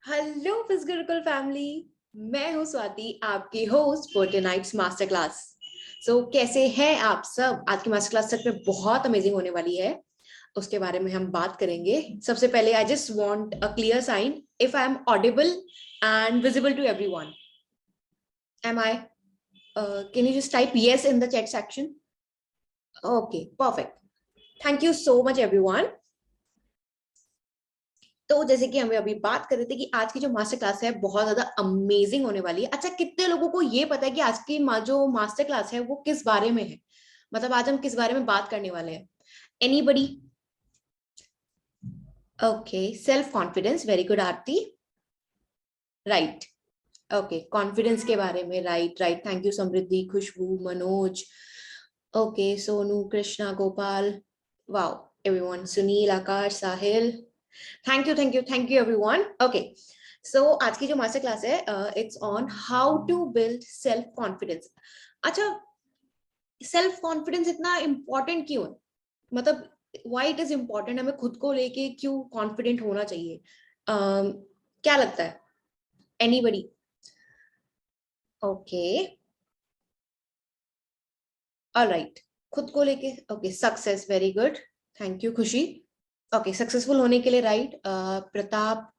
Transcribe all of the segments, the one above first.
Hello फिज Gurukul family. मैं हूं स्वाति, आपकी host for tonight's master class. So कैसे हैं आप सब? आज की मास्टर क्लास सच में बहुत अमेजिंग होने वाली है, उसके बारे में हम बात करेंगे। सबसे पहले I just want a clear sign if I am audible and visible to everyone. Am I? Can you just type yes in the chat section? Okay, perfect. Thank you so much everyone. तो जैसे कि हमें अभी बात कर रहे थे कि आज की जो मास्टर क्लास है बहुत ज्यादा अमेजिंग होने वाली है। अच्छा, कितने लोगों को ये पता है कि आज की जो मास्टर क्लास है वो किस बारे में है? मतलब आज हम किस बारे में बात करने वाले हैं? Anybody? Okay, self confidence. Very good Aarti. Right. Okay, confidence के बारे में। Right right, thank you Samriddhi, Khushboo, Manoj. Okay, Sonu, Krishna, Gopal, wow everyone, Sunil, Akash, Sahil. Thank you everyone. Okay, so आज की जो मास्टर क्लास है it's on how to build self confidence. अच्छा, सेल्फ कॉन्फिडेंस इतना important क्यों है? मतलब व्हाई इट इज इम्पोर्टेंट? हमें खुद को लेके क्यों कॉन्फिडेंट होना चाहिए? क्या लगता है? एनीबडी? Okay, alright. खुद को लेके okay, success. Very good, thank you खुशी। ओके, सक्सेसफुल होने के लिए राइट। प्रताप,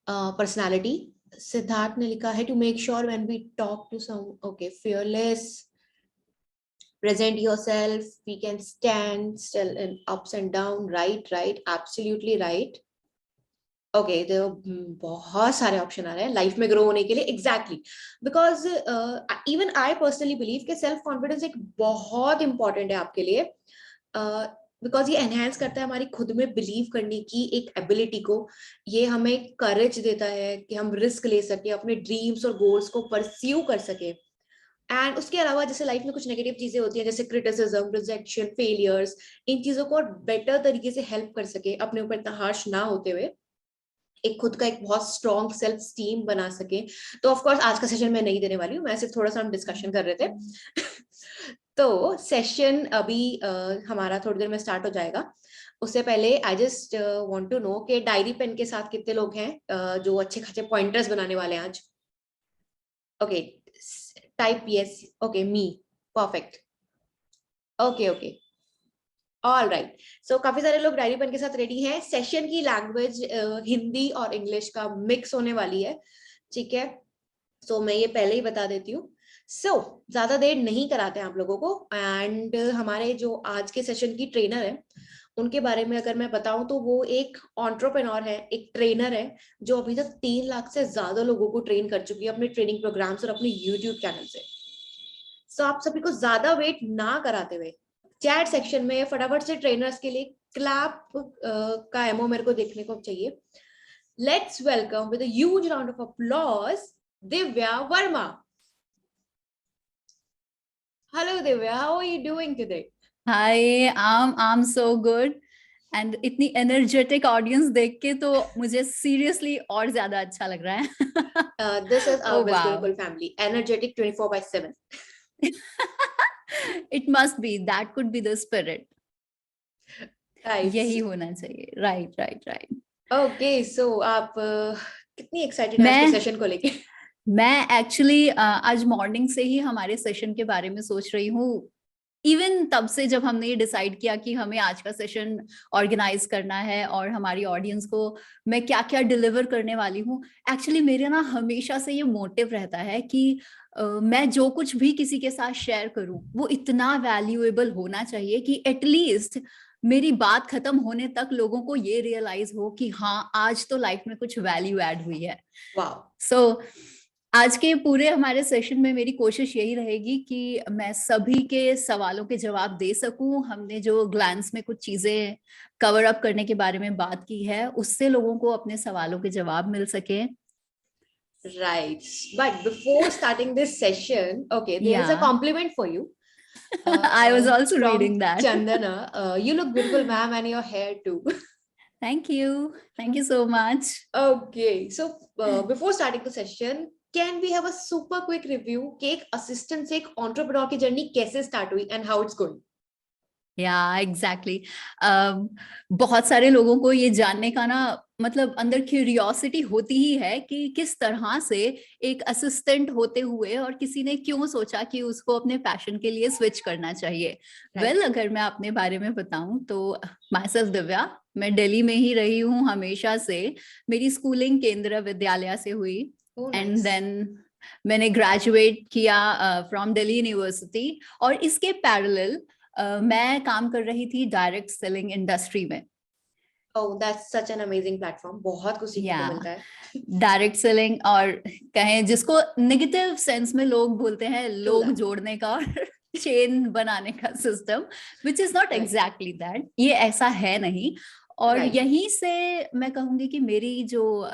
पर्सनालिटी। सिद्धार्थ ने लिखा है to make sure when we talk to some. Okay, fearless, present yourself, we can stand still in ups and down. Right, absolutely right. Okay, तो बहुत सारे ऑप्शन आ रहे हैं लाइफ में ग्रो होने के लिए। Exactly, because even I personally believe कि सेल्फ कॉन्फिडेंस एक बहुत इंपॉर्टेंट है आपके लिए, बिकॉज ये एनहेंस करता है हमारी खुद में बिलीव करने की एक एबिलिटी को। ये हमें करेज देता है कि हम रिस्क ले सके, अपने ड्रीम्स और गोल्स को परस्यू कर सके। एंड उसके अलावा जैसे लाइफ में कुछ नेगेटिव चीजें होती हैं जैसे क्रिटिसिज्म, रिजेक्शन, फेलियर्स, इन चीजों को बेटर तरीके से हेल्प कर सके, अपने ऊपर इतना हार्श ना होते हुए एक खुद का एक बहुत स्ट्रॉन्ग सेल्फ स्टीम बना सके। तो ऑफ कोर्स आज का सेशन मैं नहीं देने वाली हूँ, मैं सिर्फ थोड़ा सा हम डिस्कशन कर रहे थे। तो सेशन अभी हमारा थोड़ी देर में स्टार्ट हो जाएगा। उससे पहले I just want to know कि डायरी पेन के साथ कितने लोग हैं जो अच्छे खासे पॉइंटर्स बनाने वाले हैं आज? Okay, type yes. Okay, me. Perfect. Okay, all right. So काफी सारे लोग डायरी पेन के साथ रेडी हैं। सेशन की लैंग्वेज हिंदी और इंग्लिश का मिक्स होने वाली है, ठीक है? सो मैं ये पहले ही बता देती हूँ। ज्यादा देर नहीं कराते हैं आप लोगों को। एंड हमारे जो आज के सेशन की ट्रेनर है उनके बारे में अगर मैं बताऊं तो वो एक एंटरप्रेन्योर है, एक ट्रेनर है जो अभी तक 3 लाख से ज्यादा लोगों को ट्रेन कर चुकी है अपने ट्रेनिंग प्रोग्राम्स और अपने यूट्यूब चैनल से। आप सभी को ज्यादा वेट ना कराते हुए चैट सेक्शन में फटाफट से ट्रेनर्स के लिए क्लैप का एमओ मेरे को देखने को चाहिए। Let's welcome with a huge round of applause Divya Verma. Hello Divya, how are you doing today? Hi, I'm so good and इतनी एनर्जेटिक ऑडियंस देख के तो मुझे सीरियसली और ज्यादा अच्छा लग रहा है। This is oh our whiz wow, Gurukul family, energetic 24/7। It must be, that could be the spirit. Right. यही होना चाहिए। Right right right. Okay, so आप कितनी एक्साइटेड है आज के मैं सेशन को लेके? मैं एक्चुअली आज मॉर्निंग से ही हमारे सेशन के बारे में सोच रही हूँ। इवन तब से जब हमने ये डिसाइड किया कि हमें आज का सेशन ऑर्गेनाइज करना है और हमारी ऑडियंस को मैं क्या क्या डिलीवर करने वाली हूँ। एक्चुअली मेरे ना हमेशा से ये मोटिव रहता है कि मैं जो कुछ भी किसी के साथ शेयर करूँ वो इतना वैल्यूएबल होना चाहिए कि एटलीस्ट मेरी बात खत्म होने तक लोगों को ये रियलाइज हो कि हाँ, आज तो लाइफ में कुछ वैल्यू ऐड हुई है। वाओ। सो आज के पूरे हमारे सेशन में मेरी कोशिश यही रहेगी कि मैं सभी के सवालों के जवाब दे सकूं। हमने जो ग्लांस में कुछ चीजें कवर अप करने के बारे में बात की है उससे लोगों को अपने सवालों के जवाब मिल सके। Right. But before starting this session, okay, there is a या compliment for you I was also from reading that. Chandana. You look beautiful, ma'am, and your hair too. Thank you so much. Okay, so before starting the session, can we have a super quick review कि एक assistant से एक entrepreneur की journey कैसे start हुई and how it's going? या exactly. बहुत सारे लोगों को ये जानने का ना मतलब अंदर क्यूरियोसिटी होती ही है कि किस तरह से एक असिस्टेंट होते हुए और किसी ने क्यों सोचा कि उसको अपने पैशन के लिए स्विच करना चाहिए। वेल, अगर मैं अपने बारे में बताऊं तो माई सेल्फ दिव्या, मैं दिल्ली में ही रही हूँ हमेशा से। मेरी स्कूलिंग केंद्र विद्यालय से हुई एंड देन मैंने ग्रेजुएट किया फ्रॉम दिल्ली यूनिवर्सिटी, और इसके पैरेलल मैं काम कर रही थी डायरेक्ट सेलिंग इंडस्ट्री में। Oh, that's such an amazing platform. बहुत कुछ सीखने को मिलता है। डायरेक्ट सेलिंग, और कहें जिसको नेगेटिव सेंस में लोग बोलते हैं लोग that. जोड़ने का और चेन बनाने का system, which is not Right. Exactly that, ये ऐसा है नहीं। और Right. यहीं से मैं कहूंगी कि मेरी जो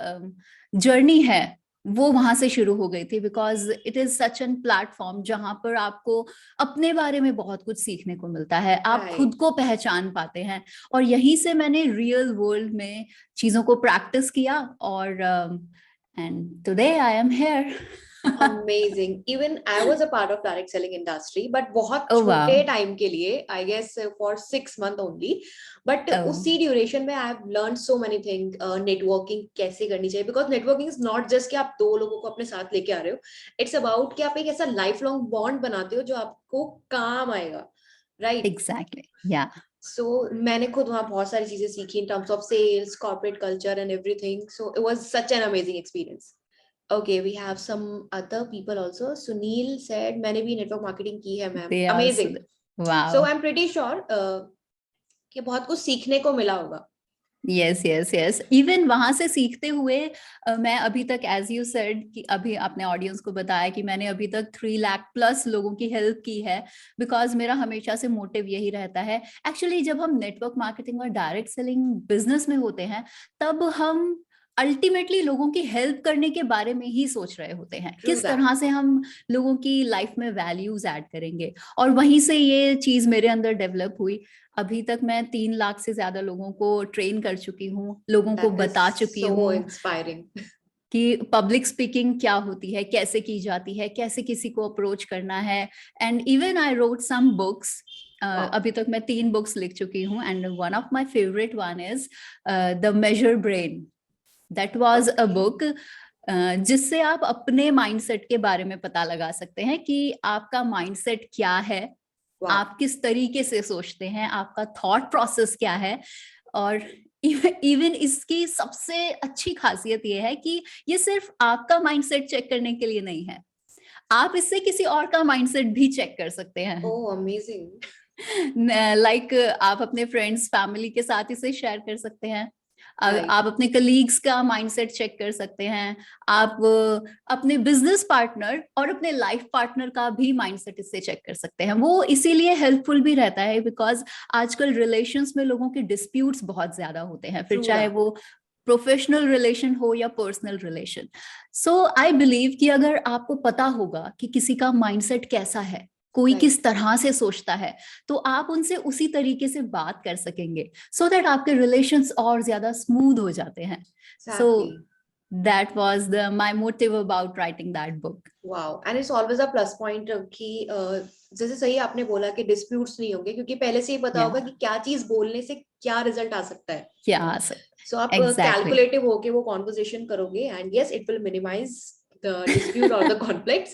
जर्नी है वो वहां से शुरू हो गई थी, because it is such an platform जहां पर आपको अपने बारे में बहुत कुछ सीखने को मिलता है, आप Right. खुद को पहचान पाते हैं, और यहीं से मैंने रियल वर्ल्ड में चीजों को प्रैक्टिस किया, और and today I am here. Amazing. Even I was a part of direct selling industry, but बहुत Oh wow. छोटे time के लिए, I guess for 6 months only. But Oh. उसी duration में I have learned so many things. Networking कैसे करनी चाहिए, because networking is not just कि आप 2 लोगों को अपने साथ लेके आ रहे हो. It's about कि आप एक ऐसा lifelong bond बनाते हो जो आपको काम आएगा, right? Exactly. Yeah. So मैंने खुद वहाँ बहुत सारी चीजें सीखी in terms of sales, corporate culture and everything. So it was such an amazing experience. Okay, we have some other people also. Sunil said मैंने भी network marketing की है ma'am. They Amazing. Wow. So I'm pretty sure कि बहुत कुछ सीखने को मिला होगा. यस यस यस, इवन वहां से सीखते हुए मैं अभी तक, एज यू सेड, कि अभी अपने ऑडियंस को बताया कि मैंने अभी तक 3 लाख प्लस लोगों की हेल्प की है, बिकॉज मेरा हमेशा से मोटिव यही रहता है। एक्चुअली जब हम नेटवर्क मार्केटिंग और डायरेक्ट सेलिंग बिजनेस में होते हैं तब हम अल्टीमेटली लोगों की हेल्प करने के बारे में ही सोच रहे होते हैं, किस तरह से हम लोगों की लाइफ में वैल्यूज ऐड करेंगे, और वहीं से ये चीज मेरे अंदर डेवलप हुई। अभी तक मैं 3 लाख से ज्यादा लोगों को ट्रेन कर चुकी हूँ, लोगों को बता चुकी हूँ कि पब्लिक स्पीकिंग क्या होती है, कैसे की जाती है, कैसे किसी को अप्रोच करना है। And even I wrote some books. अभी तक मैं 3 बुक्स लिख चुकी हूँ, and one of my favourite one is the major brain. That was a book जिससे आप अपने माइंडसेट के बारे में पता लगा सकते हैं कि आपका माइंडसेट क्या है, आप किस तरीके से सोचते हैं, आपका थॉट प्रोसेस क्या है। और इवन इसकी सबसे अच्छी खासियत ये है कि ये सिर्फ आपका माइंडसेट चेक करने के लिए नहीं है, आप इससे किसी और का माइंडसेट भी चेक कर सकते हैं। ओह अमेजिंग। लाइक आप अपने फ्रेंड्स फैमिली के साथ इसे शेयर कर सकते हैं, आप अपने कलीग्स का माइंडसेट चेक कर सकते हैं, आप अपने बिजनेस पार्टनर और अपने लाइफ पार्टनर का भी माइंडसेट इससे चेक कर सकते हैं। वो इसीलिए हेल्पफुल भी रहता है बिकॉज आजकल रिलेशंस में लोगों के डिस्प्यूट्स बहुत ज्यादा होते हैं, फिर चाहे वो प्रोफेशनल रिलेशन हो या personal relation. So I believe कि अगर आपको पता होगा कि किसी का माइंडसेट कैसा है, कोई किस तरह से सोचता है, तो आप उनसे उसी तरीके से बात कर सकेंगे, सो दैट आपके रिलेशंस और ज्यादा स्मूथ हो जाते हैं। So that was the my motive about writing that book. Wow, and it's always a plus point कि जैसे सही आपने बोला कि डिस्प्यूट्स नहीं होंगे, क्योंकि पहले से ही पता होगा कि क्या चीज बोलने से क्या रिजल्ट आ सकता है, क्या आ सकता है। सो आप कैलकुलेटिव होके वो कॉन्वर्सेशन करोगे, and yes it will minimise the dispute or the conflicts,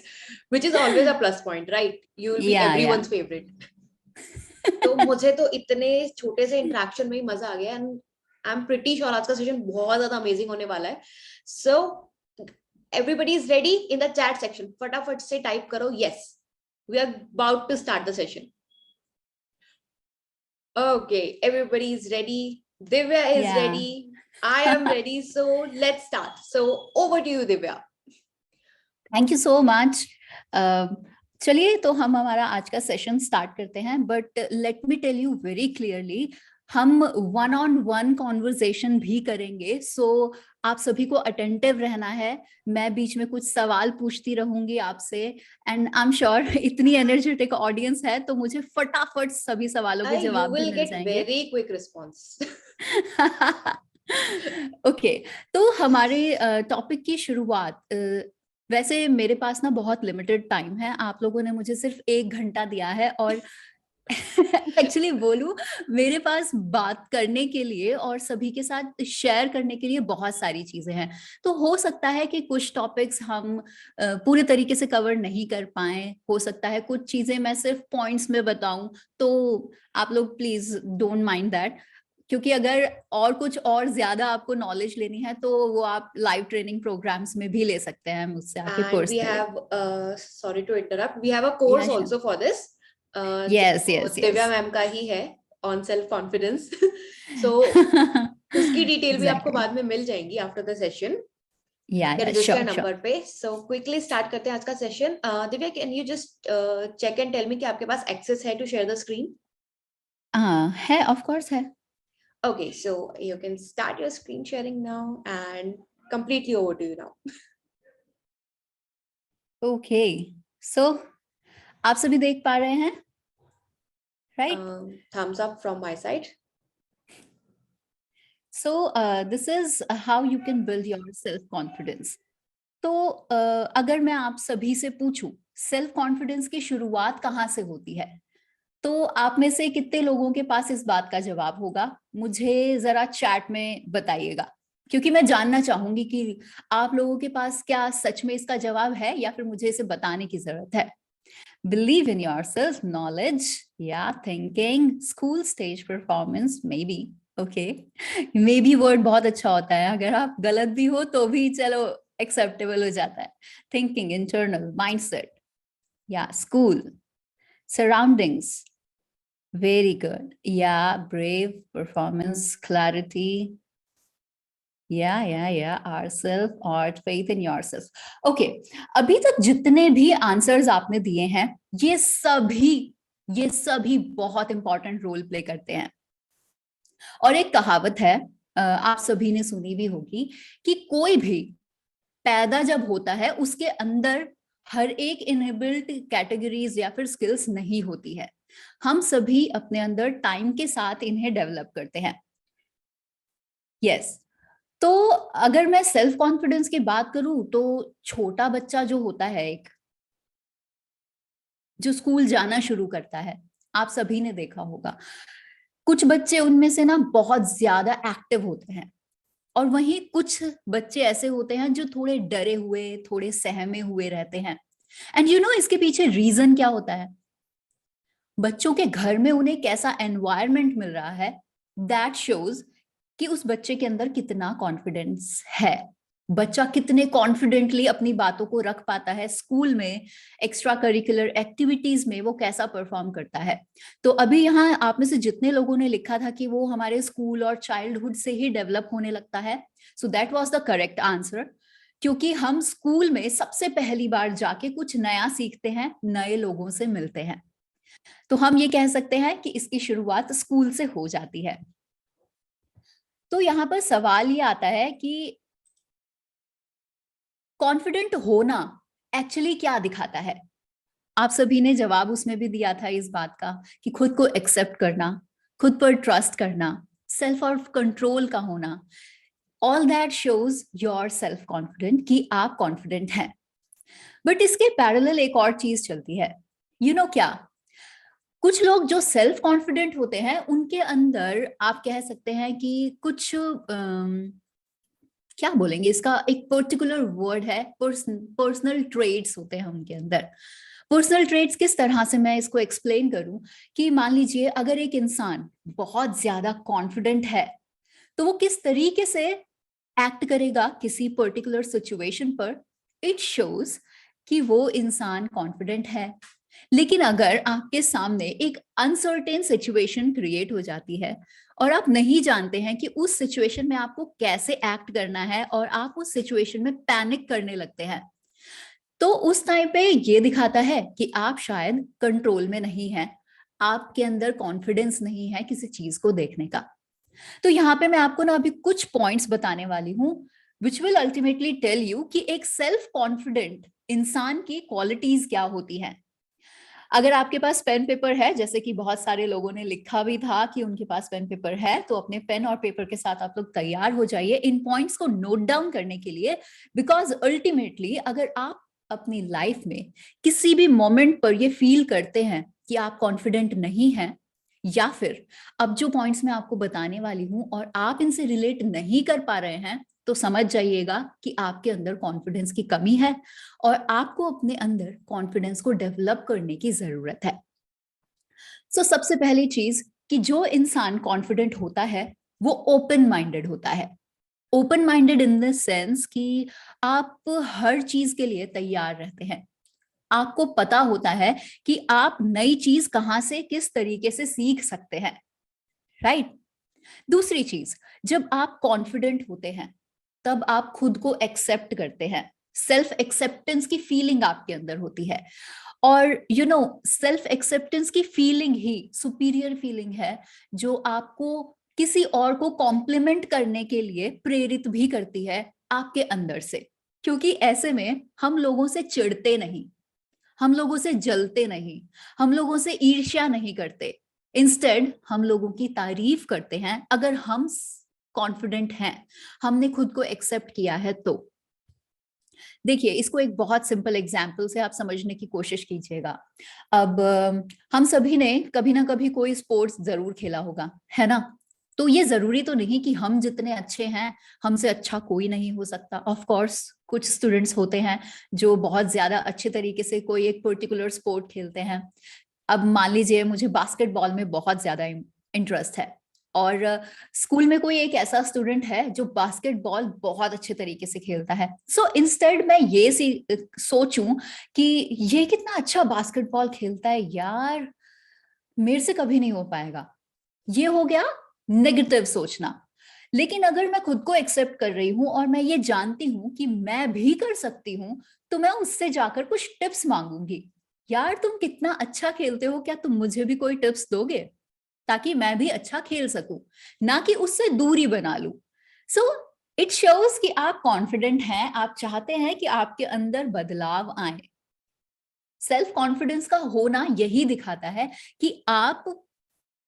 which is always a plus point, right? You will be everyone's favorite. तो मुझे तो इतने छोटे से इंटरेक्शन में ही मजा आ गया, and I am pretty sure आज का सेशन बहुत ज्यादा अमेजिंग होने वाला है। So everybody is ready in the chat section, फटाफट से टाइप करो yes, we are about to start the session. Okay, everybody is ready, Divya is ready, I am ready, so let's start. So over to you Divya. Thank you so much. चलिए तो हम हमारा आज का session start करते हैं, but let me tell you very clearly, हम 1-on-1 conversation भी करेंगे, सो आप सभी को अटेंटिव रहना है। मैं बीच में कुछ सवाल पूछती रहूंगी आपसे, एंड आई एम श्योर इतनी एनर्जेटिक ऑडियंस है तो मुझे फटाफट सभी सवालों के जवाब भी मिल जाएंगे। Very quick response. ओके, तो हमारे टॉपिक की शुरुआत, वैसे मेरे पास ना बहुत लिमिटेड टाइम है, आप लोगों ने मुझे सिर्फ 1 घंटा दिया है, और एक्चुअली बोलूं, मेरे पास बात करने के लिए और सभी के साथ शेयर करने के लिए बहुत सारी चीजें हैं। तो हो सकता है कि कुछ टॉपिक्स हम पूरे तरीके से कवर नहीं कर पाए, हो सकता है कुछ चीजें मैं सिर्फ पॉइंट्स में बताऊं, तो आप लोग प्लीज डोंट माइंड दैट। क्योंकि अगर और कुछ और ज्यादा आपको नॉलेज लेनी है तो वो आप लाइव ट्रेनिंग प्रोग्राम्स में भी ले सकते हैं मुझसे आके And we personally. have, sorry to interrupt, we have a course yes also for this. Yes जो यस दिव्या यस। मैम का ही है, on self confidence. So उसकी डिटेल भी आपको एग्जैक्टली। बाद में मिल जाएंगी आफ्टर द सेशन या या रजिस्टर श्योर श्योर। नंबर पे। सो क्विकली स्टार्ट करते हैं आज का session. Divya, can you just check and tell me कि आपके पास एक्सेस है टू शेयर द स्क्रीन? है, ऑफ कोर्स है। Okay, so you can start your screen sharing now and completely over to you now. Okay, so आप सभी देख पा रहे हैं, right? Thumbs up from my side. So this is how you can build your self confidence. तो अगर मैं आप सभी से पूछूं सेल्फ कॉन्फिडेंस की शुरुआत कहाँ से होती है, तो आप में से कितने लोगों के पास इस बात का जवाब होगा? मुझे जरा चैट में बताइएगा, क्योंकि मैं जानना चाहूंगी कि आप लोगों के पास क्या सच में इसका जवाब है या फिर मुझे इसे बताने की जरूरत है। Believe in yourself, knowledge, yeah, thinking, school stage performance, maybe, okay. Maybe word बहुत अच्छा होता है, अगर आप गलत भी हो तो भी चलो acceptable हो जाता है। Thinking, internal, mindset, yeah, school, surroundings, very good, yeah, brave, performance, clarity, या ourself, art, faith in yourself. Okay, अभी तक जितने भी आंसर्स आपने दिए हैं ये सभी बहुत इंपॉर्टेंट रोल प्ले करते हैं। और एक कहावत है, आप सभी ने सुनी भी होगी, कि कोई भी पैदा जब होता है उसके अंदर हर एक इनबिल्ट कैटेगरीज या फिर स्किल्स नहीं होती है। हम सभी अपने अंदर टाइम के साथ इन्हें डेवलप करते हैं। यस, तो अगर मैं सेल्फ कॉन्फिडेंस की बात करूं तो छोटा बच्चा जो होता है, एक जो स्कूल जाना शुरू करता है, आप सभी ने देखा होगा, कुछ बच्चे उनमें से ना बहुत ज्यादा एक्टिव होते हैं और वहीं कुछ बच्चे ऐसे होते हैं जो थोड़े डरे हुए, थोड़े सहमे हुए रहते हैं। एंड यू नो इसके पीछे रीजन क्या होता है? बच्चों के घर में उन्हें कैसा एनवायरनमेंट मिल रहा है, दैट शोज कि उस बच्चे के अंदर कितना कॉन्फिडेंस है, बच्चा कितने कॉन्फिडेंटली अपनी बातों को रख पाता है, स्कूल में एक्स्ट्रा करिकुलर एक्टिविटीज में वो कैसा परफॉर्म करता है। तो अभी यहाँ आप में से जितने लोगों ने लिखा था कि वो हमारे स्कूल और चाइल्डहुड से ही डेवलप होने लगता है, so that was the correct answer. क्योंकि हम स्कूल में सबसे पहली बार जाके कुछ नया सीखते हैं, नए लोगों से मिलते हैं, तो हम ये कह सकते हैं कि इसकी शुरुआत स्कूल से हो जाती है। तो यहाँ पर सवाल ये आता है कि कॉन्फिडेंट होना एक्चुअली क्या दिखाता है? आप सभी ने जवाब उसमें भी दिया था इस बात का कि खुद को एक्सेप्ट करना, खुद पर ट्रस्ट करना, सेल्फ ऑफ कंट्रोल का होना, all that shows your self confident कि आप कॉन्फिडेंट हैं। बट इसके पैरेलल एक और चीज चलती है, यू नो क्या? कुछ लोग जो सेल्फ कॉन्फिडेंट होते हैं उनके अंदर आप कह सकते हैं कि कुछ क्या बोलेंगे इसका, एक पर्टिकुलर वर्ड है, पर्सनल ट्रेड्स होते हैं उनके अंदर। पर्सनल ट्रेड्स किस तरह से मैं इसको एक्सप्लेन करूं कि मान लीजिए अगर एक इंसान बहुत ज्यादा कॉन्फिडेंट है तो वो किस तरीके से एक्ट करेगा किसी पर्टिकुलर सिचुएशन पर, इट शोज कि वो इंसान कॉन्फिडेंट है। लेकिन अगर आपके सामने एक अनसर्टेन सिचुएशन क्रिएट हो जाती है और आप नहीं जानते हैं कि उस सिचुएशन में आपको कैसे एक्ट करना है और आप उस सिचुएशन में पैनिक करने लगते हैं, तो उस टाइम पे ये दिखाता है कि आप शायद कंट्रोल में नहीं हैं, आपके अंदर कॉन्फिडेंस नहीं है किसी चीज को देखने का। तो यहाँ पे मैं आपको ना अभी कुछ पॉइंट्स बताने वाली हूँ which will ultimately tell you कि एक सेल्फ कॉन्फिडेंट इंसान की क्वालिटीज क्या होती हैं। अगर आपके पास पेन पेपर है, जैसे कि बहुत सारे लोगों ने लिखा भी था कि उनके पास पेन पेपर है, तो अपने पेन और पेपर के साथ आप लोग तैयार हो जाइए इन पॉइंट्स को नोट डाउन करने के लिए। बिकॉज अल्टीमेटली अगर आप अपनी लाइफ में किसी भी मोमेंट पर ये फील करते हैं कि आप कॉन्फिडेंट नहीं हैं, या फिर अब जो पॉइंट्स मैं आपको बताने वाली हूं और आप इनसे रिलेट नहीं कर पा रहे हैं, तो समझ जाइएगा कि आपके अंदर कॉन्फिडेंस की कमी है और आपको अपने अंदर कॉन्फिडेंस को डेवलप करने की जरूरत है। सो सबसे पहली चीज कि जो इंसान कॉन्फिडेंट होता है वो ओपन माइंडेड होता है। Open minded in the sense कि आप हर चीज के लिए तैयार रहते हैं। आपको पता होता है कि आप नई चीज कहां से किस तरीके से सीख सकते हैं, राइट? दूसरी चीज, जब आप कॉन्फिडेंट होते हैं तब आप खुद को एक्सेप्ट करते हैं। सेल्फ एक्सेप्टेंस की फीलिंग आपके अंदर होती है और सेल्फ एक्सेप्टेंस की फीलिंग ही सुपीरियर फीलिंग है जो आपको किसी और को कॉम्प्लीमेंट करने के लिए प्रेरित भी करती है आपके अंदर से। क्योंकि ऐसे में हम लोगों से चिढ़ते नहीं, हम लोगों से जलते नहीं, हम लोगों से ईर्ष्या नहीं करते। इंस्टेड हम लोगों की तारीफ करते हैं अगर हम कॉन्फिडेंट हैं, हमने खुद को एक्सेप्ट किया है। तो देखिए, इसको एक बहुत सिंपल एग्जाम्पल से आप समझने की कोशिश कीजिएगा। अब हम सभी ने कभी ना कभी कोई स्पोर्ट्स जरूर खेला होगा, है ना? तो ये जरूरी तो नहीं कि हम जितने अच्छे हैं हमसे अच्छा कोई नहीं हो सकता। ऑफ कोर्स कुछ स्टूडेंट्स होते हैं जो बहुत ज्यादा अच्छे तरीके से कोई एक पर्टिकुलर स्पोर्ट खेलते हैं। अब मान लीजिए मुझे बास्केटबॉल में बहुत ज्यादा इंटरेस्ट है और स्कूल में कोई एक ऐसा स्टूडेंट है जो बास्केटबॉल बहुत अच्छे तरीके से खेलता है। सो इंस्टेड मैं ये सोचूं कि ये कितना अच्छा बास्केटबॉल खेलता है यार, मेरे से कभी नहीं हो पाएगा, ये हो गया नेगेटिव सोचना। लेकिन अगर मैं खुद को एक्सेप्ट कर रही हूं और मैं ये जानती हूं कि मैं भी कर सकती हूं, तो मैं उससे जाकर कुछ टिप्स मांगूंगी। यार तुम कितना अच्छा खेलते हो, क्या तुम मुझे भी कोई टिप्स दोगे ताकि मैं भी अच्छा खेल सकूं, ना कि उससे दूरी बना लूं। सो इट शोज कि आप कॉन्फिडेंट हैं, आप चाहते हैं कि आपके अंदर बदलाव आए। सेल्फ कॉन्फिडेंस का होना यही दिखाता है कि आप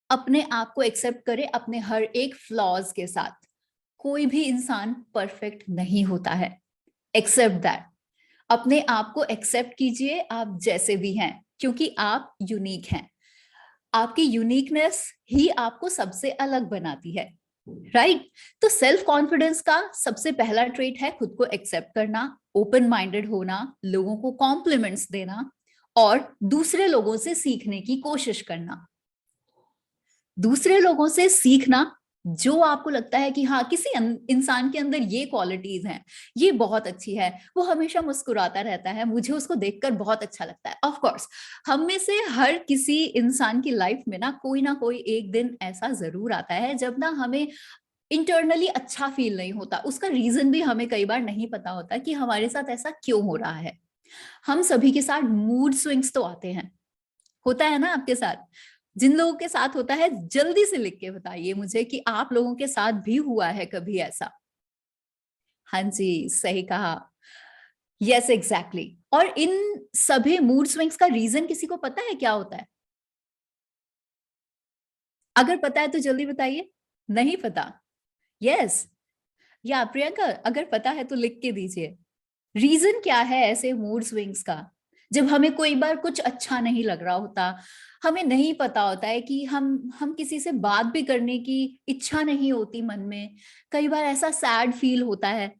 अपने आप को एक्सेप्ट करें अपने हर एक फ्लॉज के साथ। कोई भी इंसान परफेक्ट नहीं होता है, एक्सेप्ट दैट। अपने आप को एक्सेप्ट कीजिए आप जैसे भी हैं, क्योंकि आप यूनिक हैं। आपकी यूनिकनेस ही आपको सबसे अलग बनाती है, राइट? तो सेल्फ कॉन्फिडेंस का सबसे पहला ट्रेट है खुद को एक्सेप्ट करना, ओपन माइंडेड होना, लोगों को कॉम्प्लीमेंट्स देना और दूसरे लोगों से सीखने की कोशिश करना। दूसरे लोगों से सीखना, जो आपको लगता है कि हाँ किसी इंसान के अंदर ये क्वालिटीज हैं, ये बहुत अच्छी है, वो हमेशा मुस्कुराता रहता है, मुझे उसको देखकर बहुत अच्छा लगता है। ऑफ कोर्स हम में से हर किसी इंसान की लाइफ में ना कोई एक दिन ऐसा जरूर आता है जब ना हमें इंटरनली अच्छा फील नहीं होता। उसका रीजन भी हमें कई बार नहीं पता होता कि हमारे साथ ऐसा क्यों हो रहा है। हम सभी के साथ मूड स्विंग्स तो आते हैं, होता है ना आपके साथ? जिन लोगों के साथ होता है जल्दी से लिख के बताइए मुझे कि आप लोगों के साथ भी हुआ है कभी ऐसा। हाँ जी, सही कहा, यस एग्जैक्टली। और इन सभी मूड स्विंग्स का रीजन किसी को पता है क्या होता है? अगर पता है तो जल्दी बताइए। नहीं पता? यस, या प्रियंका अगर पता है तो लिख के दीजिए। रीजन क्या है ऐसे मूड स्विंग्स का? जब हमें कोई बार कुछ अच्छा नहीं लग रहा होता, हमें नहीं पता होता है कि हम किसी से बात भी करने की इच्छा नहीं होती मन में। कई बार ऐसा सैड फील होता है,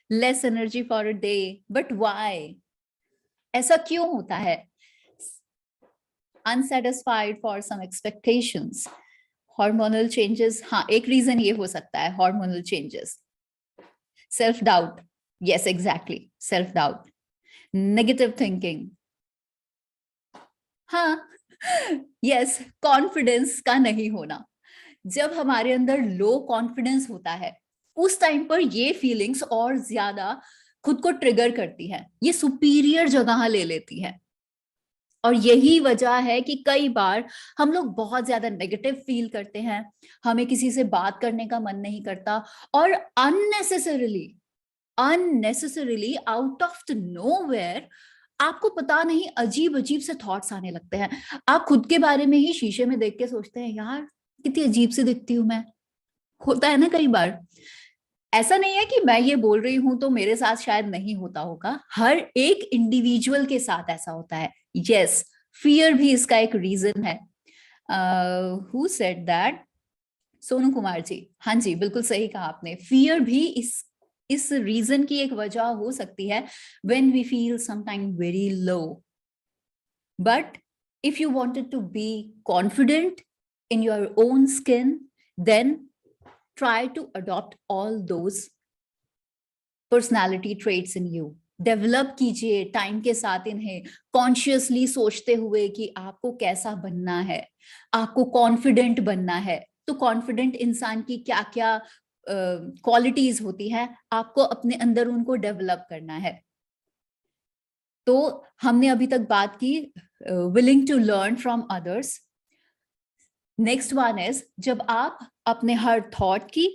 less energy for a day, but why? ऐसा क्यों होता है? Unsatisfied for some expectations, hormonal changes. हाँ, एक रीजन ये हो सकता है, hormonal changes. Self doubt, yes exactly, self doubt, negative thinking, हाँ यस, कॉन्फिडेंस का नहीं होना। जब हमारे अंदर लो कॉन्फिडेंस होता है उस टाइम पर ये फीलिंग्स और ज्यादा खुद को ट्रिगर करती है, ये सुपीरियर जगह ले लेती है। और यही वजह है कि कई बार हम लोग बहुत ज्यादा नेगेटिव फील करते हैं, हमें किसी से बात करने का मन नहीं करता और unnecessarily out of the nowhere आपको पता नहीं अजीब अजीब से थॉट्स आने लगते हैं। आप खुद के बारे में ही शीशे में देख के सोचते हैं यार कितनी अजीब सी दिखती हूं मैं। होता है ना कई बार। ऐसा नहीं है कि मैं ये बोल रही हूं तो मेरे साथ शायद नहीं होता होगा, हर एक इंडिविजुअल के साथ ऐसा होता है। यस, फियर भी इसका एक रीजन है. Who said that? Sonu Kumar ji. हाँ जी, बिल्कुल सही कहा आपने. फियर भी इस रीजन की एक वजह हो सकती है, when we feel sometimes very low. But if you wanted to be confident in your own skin, then try to adopt all those personality traits in you. Develop कीजिए टाइम के साथ इन्हें, कॉन्शियसली सोचते हुए कि आपको कैसा बनना है, आपको कॉन्फिडेंट बनना है. तो कॉन्फिडेंट इंसान की क्या क्या क्वालिटीज होती है, आपको अपने अंदर उनको डेवलप करना है. तो हमने अभी तक बात की willing to learn from others. Next one is, जब आप अपने हर थॉट की,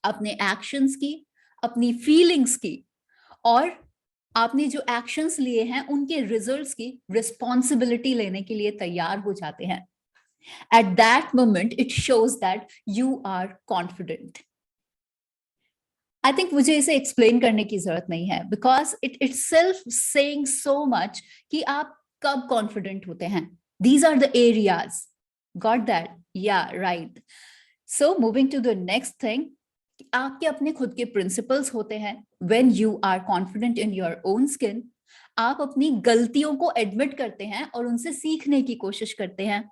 अपने एक्शंस की, अपनी फीलिंग्स की और आपने जो एक्शंस लिए हैं उनके रिजल्ट्स की रिस्पॉन्सिबिलिटी लेने के लिए तैयार हो जाते हैं, at that moment it shows that you are confident. I think मुझे इसे एक्सप्लेन करने की जरूरत नहीं है, because itself saying so much कि आप कब कॉन्फिडेंट होते हैं. These are the areas. Got that? Yeah right. So moving to the next thing, आपके अपने खुद के प्रिंसिपल्स होते हैं. When you are confident in your own skin, आप अपनी गलतियों को एडमिट करते हैं और उनसे सीखने की कोशिश करते हैं.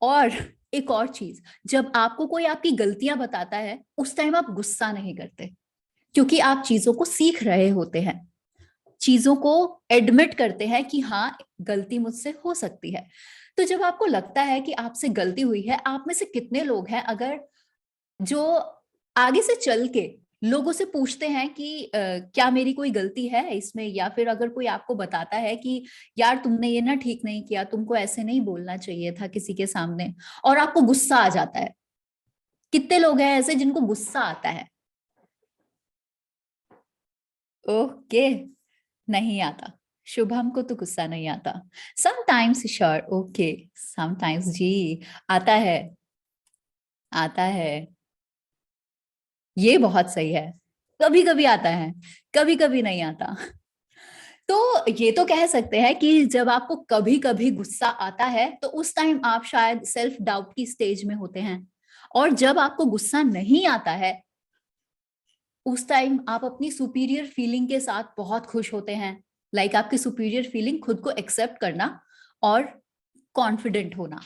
और एक और चीज, जब आपको कोई आपकी गलतियां बताता है उस टाइम आप गुस्सा नहीं करते, क्योंकि आप चीजों को सीख रहे होते हैं, चीजों को एडमिट करते हैं कि हाँ, गलती मुझसे हो सकती है. तो जब आपको लगता है कि आपसे गलती हुई है, आप में से कितने लोग हैं अगर जो आगे से चल के लोगों से पूछते हैं कि क्या मेरी कोई गलती है इसमें, या फिर अगर कोई आपको बताता है कि यार तुमने ये ना ठीक नहीं किया, तुमको ऐसे नहीं बोलना चाहिए था किसी के सामने, और आपको गुस्सा आ जाता है. कितने लोग हैं ऐसे जिनको गुस्सा आता है? ओके, नहीं आता. शुभम को तो गुस्सा नहीं आता. Sometimes sure. ओके, समटाइम्स जी आता है, आता है. ये बहुत सही है. कभी कभी आता है, कभी कभी नहीं आता. तो ये तो कह सकते हैं कि जब आपको कभी कभी गुस्सा आता है तो उस टाइम आप शायद सेल्फ डाउट की स्टेज में होते हैं, और जब आपको गुस्सा नहीं आता है उस टाइम आप अपनी सुपीरियर फीलिंग के साथ बहुत खुश होते हैं. लाइक आपकी सुपीरियर फीलिंग, खुद को एक्सेप्ट करना और कॉन्फिडेंट होना,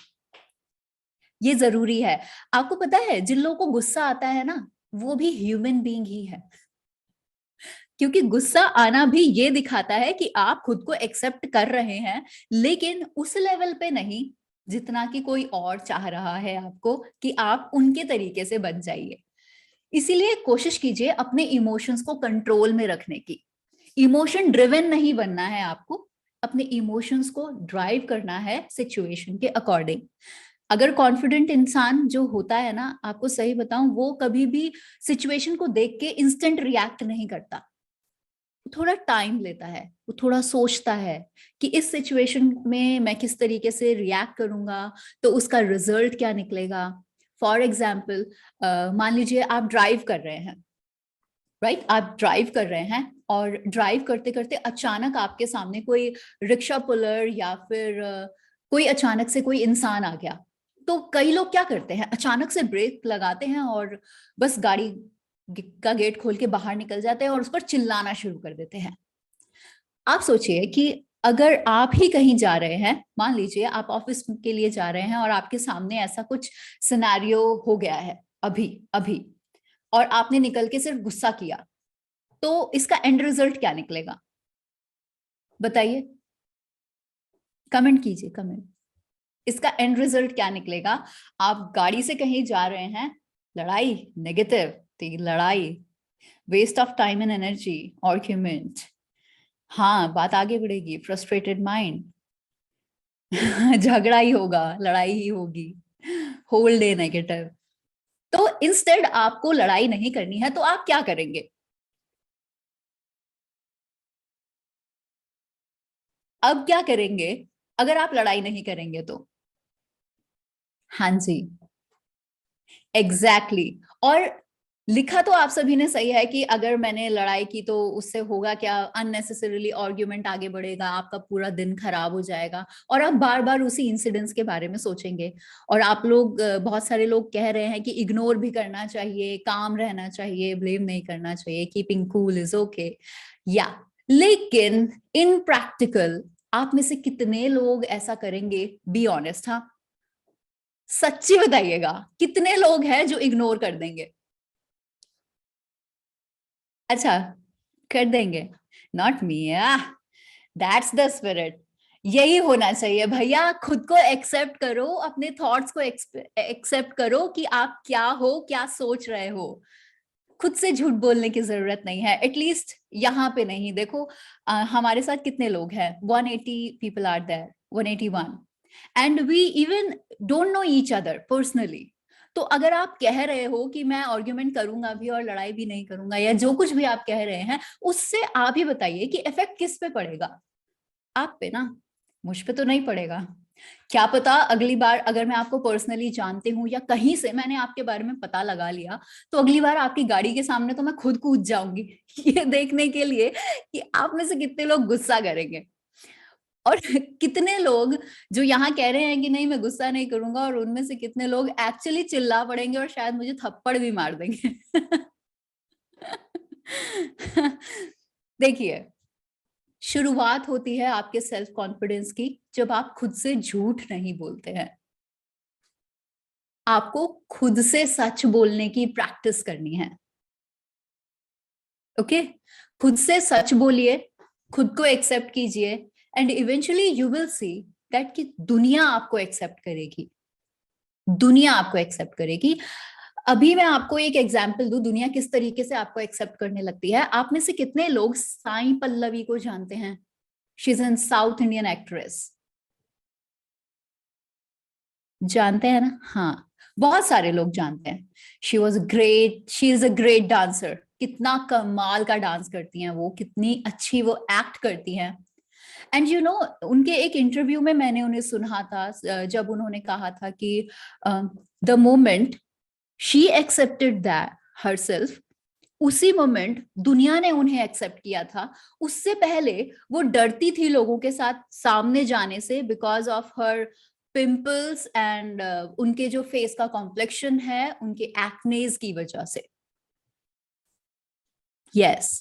ये जरूरी है. आपको पता है जिन लोगों को गुस्सा आता है ना, वो भी ह्यूमन बीइंग ही है, क्योंकि गुस्सा आना भी ये दिखाता है कि आप खुद को एक्सेप्ट कर रहे हैं, लेकिन उस लेवल पे नहीं जितना कि कोई और चाह रहा है आपको कि आप उनके तरीके से बन जाइए. इसीलिए कोशिश कीजिए अपने इमोशंस को कंट्रोल में रखने की. इमोशन ड्रिवन नहीं बनना है आपको, अपने इमोशंस को ड्राइव करना है सिचुएशन के अकॉर्डिंग. अगर कॉन्फिडेंट इंसान जो होता है ना, आपको सही बताऊं, वो कभी भी सिचुएशन को देख के इंस्टेंट रिएक्ट नहीं करता. थोड़ा टाइम लेता है, वो थोड़ा सोचता है कि इस सिचुएशन में मैं किस तरीके से रिएक्ट करूंगा तो उसका रिजल्ट क्या निकलेगा. फॉर एग्जाम्पल, मान लीजिए आप ड्राइव कर रहे हैं, राइट? आप ड्राइव कर रहे हैं और ड्राइव करते करते अचानक आपके सामने कोई रिक्शा पुलर या फिर कोई अचानक से कोई इंसान आ गया. तो कई लोग क्या करते हैं, अचानक से ब्रेक लगाते हैं और बस गाड़ी का गेट खोल के बाहर निकल जाते हैं और उस पर चिल्लाना शुरू कर देते हैं. आप सोचिए कि अगर आप ही कहीं जा रहे हैं, मान लीजिए आप ऑफिस के लिए जा रहे हैं और आपके सामने ऐसा कुछ सिनेरियो हो गया है अभी अभी, और आपने निकल के सिर्फ गुस्सा किया, तो इसका एंड रिजल्ट क्या निकलेगा? बताइए, कमेंट कीजिए, कमेंट. इसका एंड रिजल्ट क्या निकलेगा? आप गाड़ी से कहीं जा रहे हैं, लड़ाई, नेगेटिव लड़ाई, waste of time and energy, argument. हाँ, बात आगे बढ़ेगी, फ्रस्ट्रेटेड माइंड. झगड़ा ही होगा, लड़ाई ही होगी, होल डे नेगेटिव. तो इंस्टेड आपको लड़ाई नहीं करनी है तो आप क्या करेंगे? अब क्या करेंगे अगर आप लड़ाई नहीं करेंगे तो? हाँ जी, एग्जैक्टली. और लिखा तो आप सभी ने सही है कि अगर मैंने लड़ाई की तो उससे होगा क्या, अननेसेसरीली आर्ग्यूमेंट आगे बढ़ेगा, आपका पूरा दिन खराब हो जाएगा और आप बार बार उसी इंसिडेंट्स के बारे में सोचेंगे। और आप लोग बहुत सारे लोग कह रहे हैं कि इग्नोर भी करना चाहिए, काम रहना चाहिए, ब्लेम नहीं करना चाहिए, कीपिंग कूल इज ओके। या लेकिन इन प्रैक्टिकल आप में से कितने लोग ऐसा करेंगे? बी ऑनेस्ट, हाँ, सच्ची बताइएगा, कितने लोग हैं जो इग्नोर कर देंगे? अच्छा, कर देंगे। Not me, that's the spirit. यही होना चाहिए भैया, खुद को एक्सेप्ट करो, अपने थॉट्स को एक्सेप्ट करो कि आप क्या हो, क्या सोच रहे हो। खुद से झूठ बोलने की जरूरत नहीं है, एटलीस्ट यहाँ पे नहीं। देखो हमारे साथ कितने लोग हैं, 180 people are there, 181, and we even don't know each other personally. तो अगर आप कह रहे हो कि मैं आर्ग्यूमेंट करूंगा भी और लड़ाई भी नहीं करूंगा, या जो कुछ भी आप कह रहे हैं, उससे आप ही बताइए कि इफेक्ट किस पे पड़ेगा? आप पे ना, मुझ पे तो नहीं पड़ेगा। क्या पता अगली बार अगर मैं आपको पर्सनली जानती हूँ या कहीं से मैंने आपके बारे में पता लगा लिया, तो अगली बार आपकी गाड़ी के सामने तो मैं खुद कूद जाऊंगी ये देखने के लिए कि आप में से कितने लोग गुस्सा करेंगे और कितने लोग जो यहाँ कह रहे हैं कि नहीं मैं गुस्सा नहीं करूंगा, और उनमें से कितने लोग एक्चुअली चिल्ला पड़ेंगे और शायद मुझे थप्पड़ भी मार देंगे देखिए, शुरुआत होती है आपके सेल्फ कॉन्फिडेंस की जब आप खुद से झूठ नहीं बोलते हैं। आपको खुद से सच बोलने की प्रैक्टिस करनी है। ओके, खुद से सच बोलिए, खुद को एक्सेप्ट कीजिए, and eventually you will see that कि दुनिया आपको एक्सेप्ट करेगी, दुनिया आपको एक्सेप्ट करेगी। अभी मैं आपको एक एग्जांपल दूं, दुनिया किस तरीके से आपको एक्सेप्ट करने लगती है। आप में से कितने लोग साई पल्लवी को जानते हैं? She is an south Indian actress, जानते हैं ना? हाँ, बहुत सारे लोग जानते हैं। She was great, she is a great dancer. कितना कमाल का डांस करती हैं वो, कितनी अच्छी वो एक्ट करती हैं। एंड यू नो, उनके एक इंटरव्यू में मैंने उन्हें सुना था, जब उन्होंने कहा था कि the moment she accepted that herself, उसी मोमेंट दुनिया ने उन्हें एक्सेप्ट किया था। उससे पहले वो डरती थी लोगों के साथ सामने जाने से, because of her pimples and उनके जो फेस का कॉम्प्लेक्शन है, उनके एक्नेज की वजह से। यस,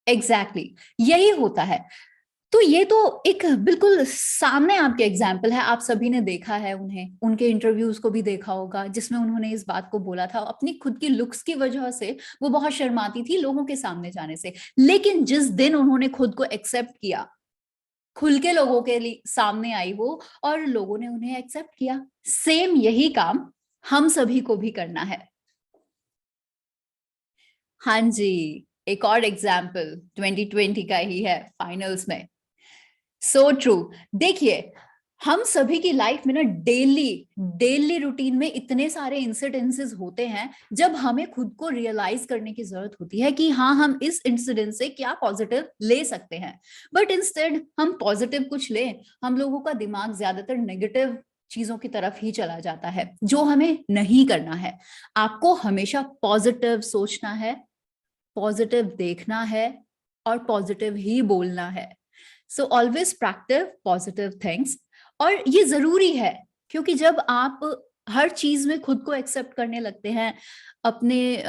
एग्जैक्टली, यही होता है। तो ये तो एक बिल्कुल सामने आपके एग्जाम्पल है, आप सभी ने देखा है उन्हें, उनके इंटरव्यूज को भी देखा होगा जिसमें उन्होंने इस बात को बोला था। अपनी खुद की लुक्स की वजह से वो बहुत शर्माती थी लोगों के सामने जाने से, लेकिन जिस दिन उन्होंने खुद को एक्सेप्ट किया, खुल के लोगों के लिए सामने आई वो, और लोगों ने उन्हें एक्सेप्ट किया। सेम यही काम हम सभी को भी करना है। हाँ जी, एक और एग्जाम्पल 2020 का ही है, फाइनल्स में। So true. देखिए, हम सभी की लाइफ में ना डेली डेली रूटीन में इतने सारे इंसिडेंसेस होते हैं जब हमें खुद को रियलाइज करने की जरूरत होती है कि हाँ, हम इस इंसिडेंट से क्या पॉजिटिव ले सकते हैं। बट इंस्टेड हम पॉजिटिव कुछ लें, हम लोगों का दिमाग ज्यादातर नेगेटिव चीजों की तरफ ही चला जाता है, जो हमें नहीं करना है। आपको हमेशा पॉजिटिव सोचना है, पॉजिटिव देखना है, और पॉजिटिव ही बोलना है। So always practice positive things. और ये जरूरी है, क्योंकि जब आप हर चीज में खुद को एक्सेप्ट करने लगते हैं, अपने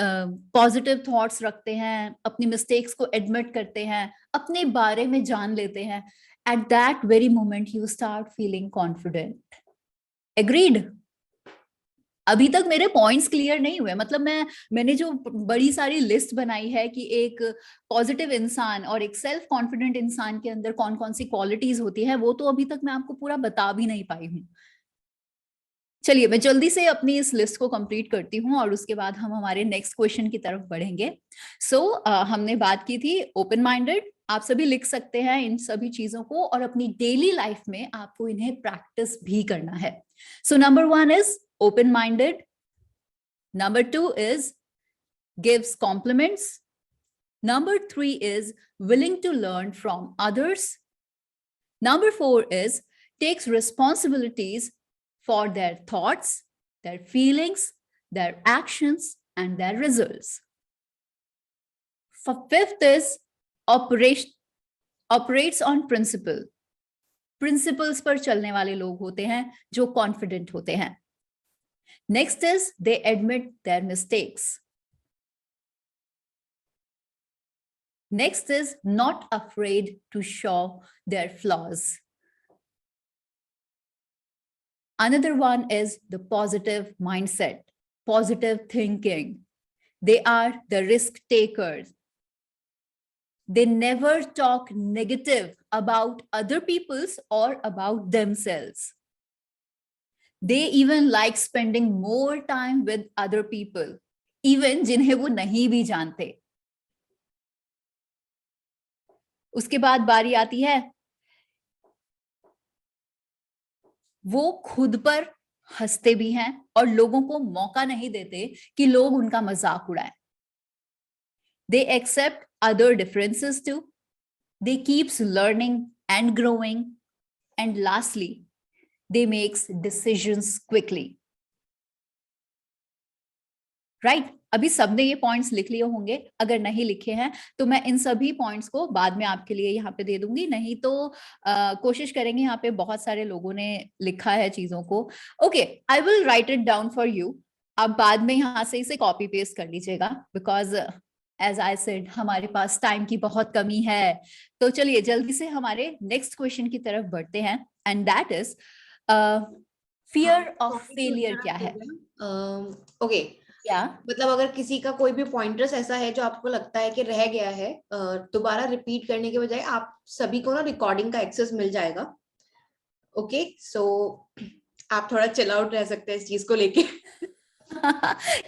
पॉजिटिव थॉट्स रखते हैं, अपनी मिस्टेक्स को एडमिट करते हैं, अपने बारे में जान लेते हैं, at that very moment you start feeling confident. Agreed? अभी तक मेरे पॉइंट्स क्लियर नहीं हुए, मतलब मैंने जो बड़ी सारी लिस्ट बनाई है कि एक पॉजिटिव इंसान और एक सेल्फ कॉन्फिडेंट इंसान के अंदर कौन कौन सी क्वालिटीज होती है, वो तो अभी तक मैं आपको पूरा बता भी नहीं पाई हूँ। चलिए, मैं जल्दी से अपनी इस लिस्ट को कंप्लीट करती हूँ और उसके बाद हम हमारे नेक्स्ट क्वेश्चन की तरफ बढ़ेंगे। हमने बात की थी ओपन माइंडेड। आप सभी लिख सकते हैं इन सभी चीजों को, और अपनी डेली लाइफ में आपको इन्हें प्रैक्टिस भी करना है। So number 1 is open minded. Number 2 is gives compliments. Number 3 is willing to learn from others. Number 4 is takes responsibilities for their thoughts, their feelings, their actions, and their results. Fifth is operates on principle. Principles पर चलने वाले लोग होते हैं जो confident होते हैं. Next is they admit their mistakes. Next is not afraid to show their flaws. Another one is the positive mindset, positive thinking. They are the risk takers. They never talk negative about other people's or about themselves. They even like spending more time with other people, even जिन्हें वो नहीं भी जानते. उसके बाद बारी आती है, वो खुद पर हंसते भी हैं और लोगों को मौका नहीं देते कि लोग उनका मजाक उड़ाएं. They accept other differences too. They keeps learning and growing. And lastly, they makes decisions quickly. Right? अभी सबने ये पॉइंट्स लिख लिए होंगे. अगर नहीं लिखे हैं तो मैं इन सभी पॉइंट्स को बाद में आपके लिए यहाँ पे दे दूंगी. नहीं तो कोशिश करेंगे. यहाँ पे बहुत सारे लोगों ने लिखा है चीजों को. Okay, I will write it down for you. आप बाद में यहाँ से इसे कॉपी पेस्ट कर लीजिएगा, बिकॉज एज आई सेड हमारे पास टाइम की बहुत कमी है. तो चलिए जल्दी से हमारे नेक्स्ट क्वेश्चन की तरफ बढ़ते हैं. And that is fear of failure क्या है? ओके, क्या मतलब अगर किसी का कोई भी पॉइंटर्स ऐसा है जो आपको लगता है कि रह गया है, दोबारा रिपीट करने के बजाय आप सभी को ना रिकॉर्डिंग का एक्सेस मिल जाएगा. ओके, सो आप थोड़ा चिल आउट रह सकते हैं इस चीज को लेके.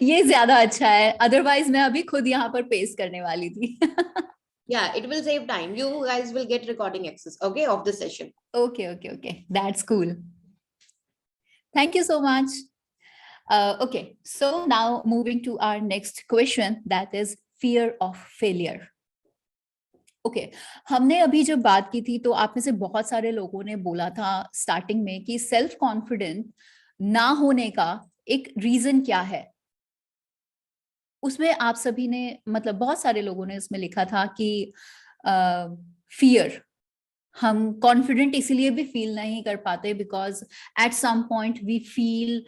ये ज्यादा अच्छा है. अदरवाइज मैं अभी खुद यहाँ पर पेस्ट करने वाली थी. Yeah, it will save time. You guys will get recording access, okay, of the session. Okay. That's cool. Thank you so much. Okay, so now moving to our next question, that is fear of failure. Okay, हमने अभी जब बात की थी तो आप में से बहुत सारे लोगों ने बोला था स्टार्टिंग में कि सेल्फ कॉन्फिडेंट ना होने का एक रीजन क्या है. उसमें आप सभी ने, मतलब बहुत सारे लोगों ने उसमें लिखा था कि फियर, हम कॉन्फिडेंट इसीलिए भी फील नहीं कर पाते because at some point we feel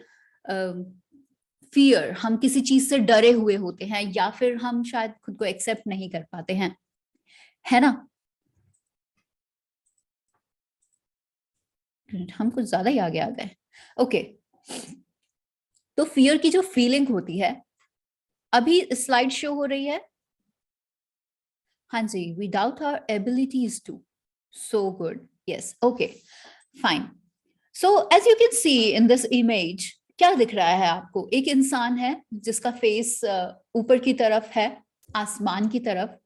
fear. हम किसी चीज से डरे हुए होते हैं या फिर हम शायद खुद को एक्सेप्ट नहीं कर पाते हैं, है ना? हम कुछ ज्यादा ही आगे आ गए. ओके, तो फियर की जो फीलिंग होती है, अभी स्लाइड शो हो रही है. हाँ जी, we doubt our abilities too. So good. Yes, okay, fine. So as you can see in this image, क्या दिख रहा है आपको? एक इंसान है जिसका फेस ऊपर की तरफ है, आसमान की तरफ,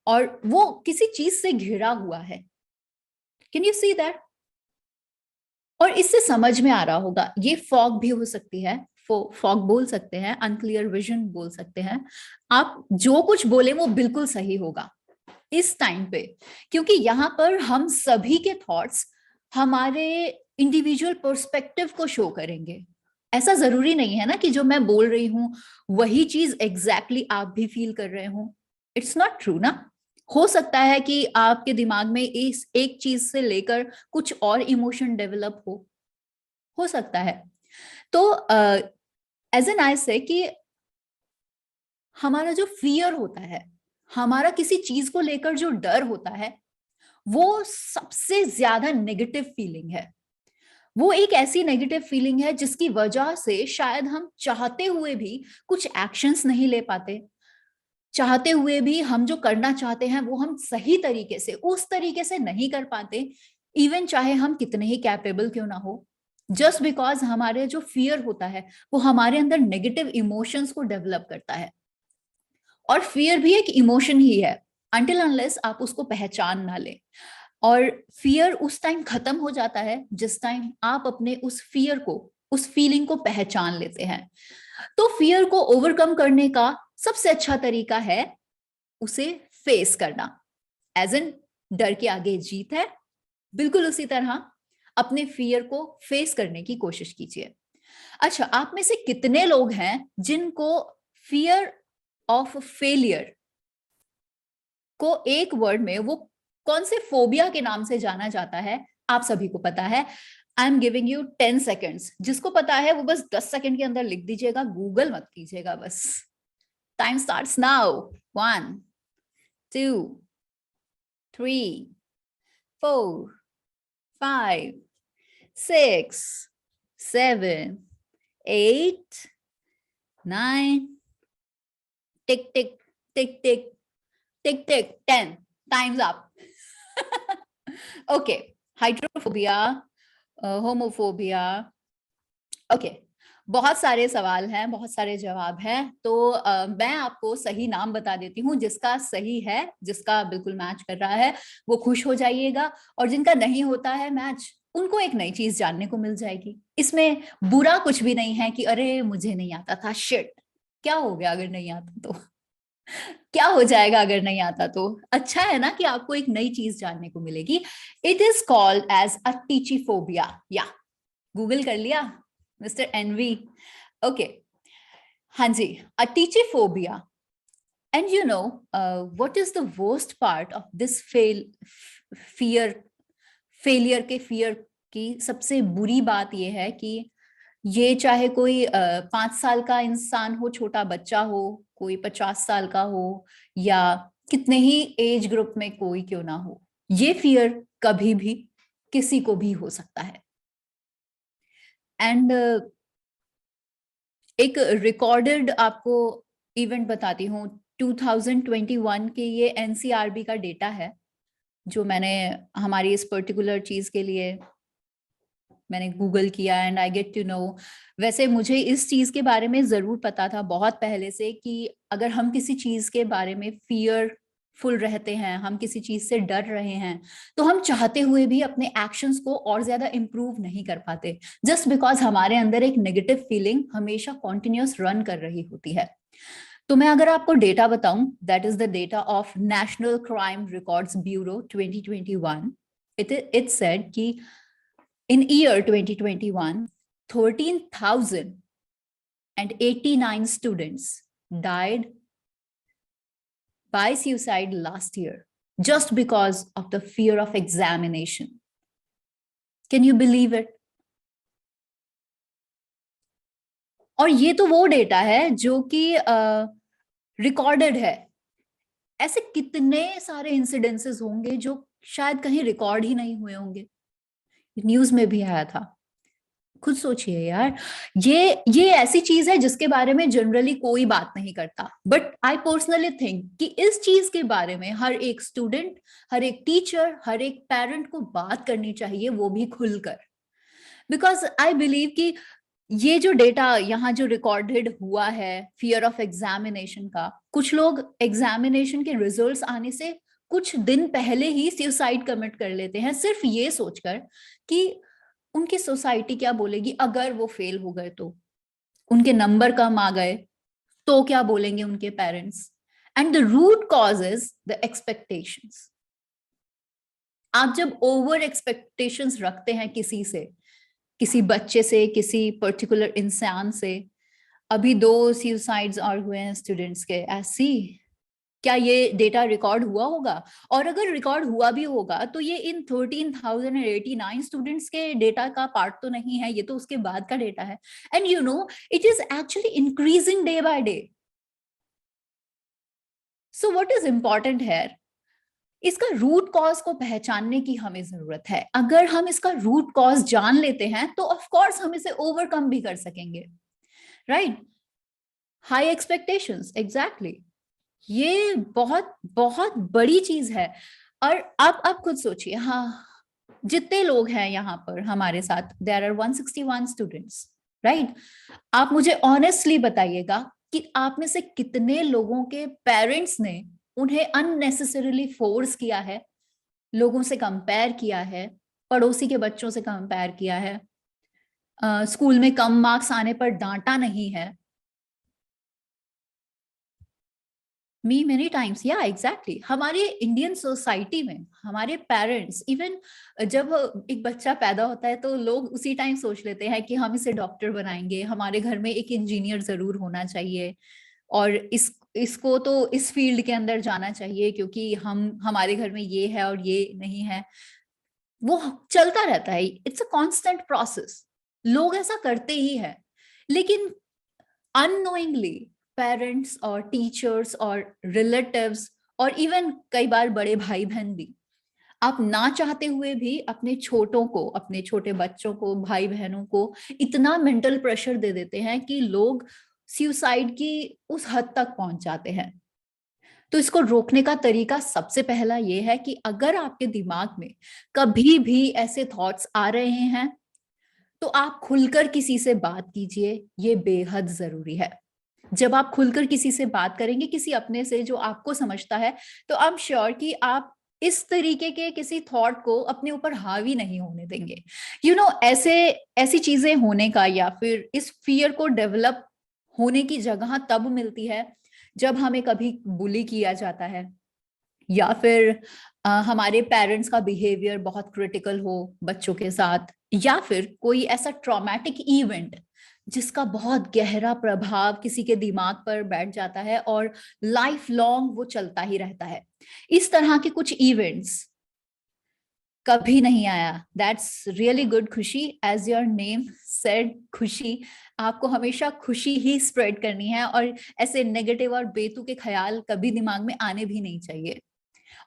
और वो किसी चीज से घिरा हुआ है. Can you see that? और इससे समझ में आ रहा होगा ये फॉग भी हो सकती है. फॉग बोल सकते हैं, अनक्लियर विजन बोल सकते हैं. आप जो कुछ बोले वो बिल्कुल सही होगा इस टाइम पे, क्योंकि यहाँ पर हम सभी के थॉट्स हमारे इंडिविजुअल पर्सपेक्टिव को शो करेंगे. ऐसा जरूरी नहीं है ना कि जो मैं बोल रही हूँ वही चीज एग्जैक्टली आप भी फील कर रहे हो. इट्स नॉट ट्रू ना. हो सकता है कि आपके दिमाग में इस एक चीज से लेकर कुछ और इमोशन डेवलप हो सकता है. तो एज एन आई से कि हमारा जो फियर होता है, हमारा किसी चीज को लेकर जो डर होता है, वो सबसे ज्यादा नेगेटिव फीलिंग है. वो एक ऐसी नेगेटिव फीलिंग है जिसकी वजह से शायद हम चाहते हुए भी कुछ एक्शंस नहीं ले पाते. चाहते हुए भी हम जो करना चाहते हैं वो हम सही तरीके से, उस तरीके से नहीं कर पाते, इवन चाहे हम कितने ही कैपेबल क्यों ना हो. जस्ट बिकॉज हमारे जो फियर होता है वो हमारे अंदर नेगेटिव इमोशंस को डेवलप करता है. और फियर भी एक इमोशन ही है until unless आप उसको पहचान ना ले. और फियर उस टाइम खत्म हो जाता है जिस टाइम आप अपने उस फियर को, उस फीलिंग को पहचान लेते हैं. तो फियर को ओवरकम करने का सबसे अच्छा तरीका है उसे फेस करना. एज एन डर के आगे जीत है, बिल्कुल उसी तरह अपने फियर को फेस करने की कोशिश कीजिए. अच्छा, आप में से कितने लोग हैं जिनको फियर ऑफ फेलियर को एक वर्ड में वो कौन से फोबिया के नाम से जाना जाता है? आप सभी को पता है। I am giving you 10 seconds. जिसको पता है वो बस 10 सेकेंड के अंदर लिख दीजिएगा, गूगल मत कीजिएगा बस। Time starts now. 1 2 3 4 5 6 7 8 9 टिक टिक टिक टिक टिक टिक 10। Times up. Okay, hydrophobia, homophobia. Okay, बहुत सारे सवाल हैं, बहुत सारे जवाब हैं, तो मैं आपको सही नाम बता देती हूँ। जिसका सही है, जिसका बिल्कुल मैच कर रहा है, वो खुश हो जाइएगा, और जिनका नहीं होता है मैच, उनको एक नई चीज जानने को मिल जाएगी। इसमें बुरा कुछ भी नहीं है कि अरे मुझे नहीं आता था, शिट। क्या हो गया अगर नहीं आता तो? क्या हो जाएगा अगर नहीं आता तो? अच्छा है ना कि आपको एक नई चीज जानने को मिलेगी। It is called as atychiphobia. या गूगल कर लिया मिस्टर एनवी? ओके, हाँ जी, atychiphobia. And you know what is the worst part of this fear? Failure के फियर की सबसे बुरी बात यह है कि ये चाहे कोई 5 साल का इंसान हो, छोटा बच्चा हो, कोई 50 साल का हो, या कितने ही एज ग्रुप में कोई क्यों ना हो, ये फियर कभी भी किसी को भी हो सकता है। एंड एक रिकॉर्डेड आपको इवेंट बताती हूँ। 2021 के ये एनसीआरबी का डेटा है, जो मैंने हमारी इस पर्टिकुलर चीज के लिए मैंने गूगल किया, and I get to know. वैसे मुझे इस चीज के बारे में जरूर पता था बहुत पहले से कि अगर हम किसी चीज के बारे में फियरफुल रहते हैं, हम किसी चीज से डर रहे हैं, तो हम चाहते हुए भी अपने एक्शंस को और ज्यादा इंप्रूव नहीं कर पाते, जस्ट बिकॉज हमारे अंदर एक नेगेटिव फीलिंग हमेशा कॉन्टिन्यूस रन कर रही होती है। तो मैं अगर आपको डेटा बताऊं, that is the data of national crime records bureau 2021। It said कि in year 2021, 13,089 students died by suicide last year just because of the fear of examination. Can you believe it? और ये तो वो data है जो कि recorded है। ऐसे कितने सारे इंसिडेंसेस होंगे जो शायद कहीं रिकॉर्ड ही नहीं हुए होंगे, न्यूज में भी आया था। खुद सोचिए यार, ये ऐसी चीज है जिसके बारे में जनरली कोई बात नहीं करता, बट आई पर्सनली थिंक कि इस चीज के बारे में हर एक स्टूडेंट, हर एक टीचर, हर एक पेरेंट को बात करनी चाहिए, वो भी खुलकर। बिकॉज आई बिलीव कि ये जो डेटा यहाँ जो रिकॉर्डेड हुआ है फियर ऑफ एग्जामिनेशन का, कुछ लोग एग्जामिनेशन के रिजल्ट्स आने से कुछ दिन पहले ही सुसाइड कमिट कर लेते हैं, सिर्फ ये सोचकर कि उनकी सोसाइटी क्या बोलेगी अगर वो फेल हो गए, तो उनके नंबर कम आ गए तो क्या बोलेंगे उनके parents. And the root cause is the expectations. आप जब ओवर एक्सपेक्टेशंस रखते हैं किसी से, किसी बच्चे से, किसी पर्टिकुलर इंसान से, अभी 2 सुसाइड्स और हुए हैं स्टूडेंट्स के, ऐसी क्या ये डेटा रिकॉर्ड हुआ होगा? और अगर रिकॉर्ड हुआ भी होगा तो ये इन 13,089 स्टूडेंट्स के डेटा का पार्ट तो नहीं है, ये तो उसके बाद का डेटा है। And you no it is actually increasing day by day. So what is important है, इसका रूट कॉज को पहचानने की हमें जरूरत है। अगर हम इसका रूट कॉज जान लेते हैं तो ऑफ कोर्स हम इसे ओवरकम भी कर सकेंगे, राइट? High expectations, exactly. ये बहुत बहुत बड़ी चीज है। और आप खुद सोचिए, हाँ, जितने लोग हैं यहाँ पर हमारे साथ, देयर आर 161 स्टूडेंट्स, राइट? आप मुझे ऑनेस्टली बताइएगा कि आप में से कितने लोगों के पेरेंट्स ने उन्हें अननेसेसरीली फोर्स किया है, लोगों से कंपेयर किया है, पड़ोसी के बच्चों से कंपेयर किया है, स्कूल में कम मार्क्स आने पर डांटा नहीं है। मी मेनी टाइम्स, या एग्जैक्टली। हमारे इंडियन सोसाइटी में हमारे पेरेंट्स, इवन जब एक बच्चा पैदा होता है तो लोग उसी टाइम सोच लेते हैं कि हम इसे डॉक्टर बनाएंगे, हमारे घर में एक इंजीनियर जरूर होना चाहिए, और इसको तो इस फील्ड के अंदर जाना चाहिए क्योंकि हमारे घर में ये है और ये नहीं है। वो चलता रहता है, इट्स अ कांस्टेंट प्रोसेस, लोग ऐसा करते ही है। लेकिन अननोइंगली पेरेंट्स और टीचर्स और रिलेटिव्स और इवन कई बार बड़े भाई बहन भी, आप ना चाहते हुए भी अपने छोटों को, अपने छोटे बच्चों को, भाई बहनों को इतना मेंटल प्रेशर दे देते हैं कि लोग सुसाइड की उस हद तक पहुंच जाते हैं। तो इसको रोकने का तरीका सबसे पहला ये है कि अगर आपके दिमाग में कभी भी ऐसे थॉट्स आ रहे हैं तो आप खुलकर किसी से बात कीजिए, ये बेहद जरूरी है। जब आप खुलकर किसी से बात करेंगे, किसी अपने से जो आपको समझता है, तो आई एम श्योर कि आप इस तरीके के किसी थॉट को अपने ऊपर हावी नहीं होने देंगे। ऐसी चीजें होने का या फिर इस फियर को डेवलप होने की जगह तब मिलती है जब हमें कभी बुली किया जाता है, या फिर हमारे पेरेंट्स का बिहेवियर बहुत क्रिटिकल हो बच्चों के साथ, या फिर कोई ऐसा ट्रॉमेटिक इवेंट जिसका बहुत गहरा प्रभाव किसी के दिमाग पर बैठ जाता है और लाइफ लॉन्ग वो चलता ही रहता है। इस तरह के कुछ इवेंट्स कभी नहीं आया। दैट्स रियली गुड खुशी, एज योर नेम सेड खुशी, आपको हमेशा खुशी ही स्प्रेड करनी है और ऐसे नेगेटिव और बेतु के ख्याल कभी दिमाग में आने भी नहीं चाहिए।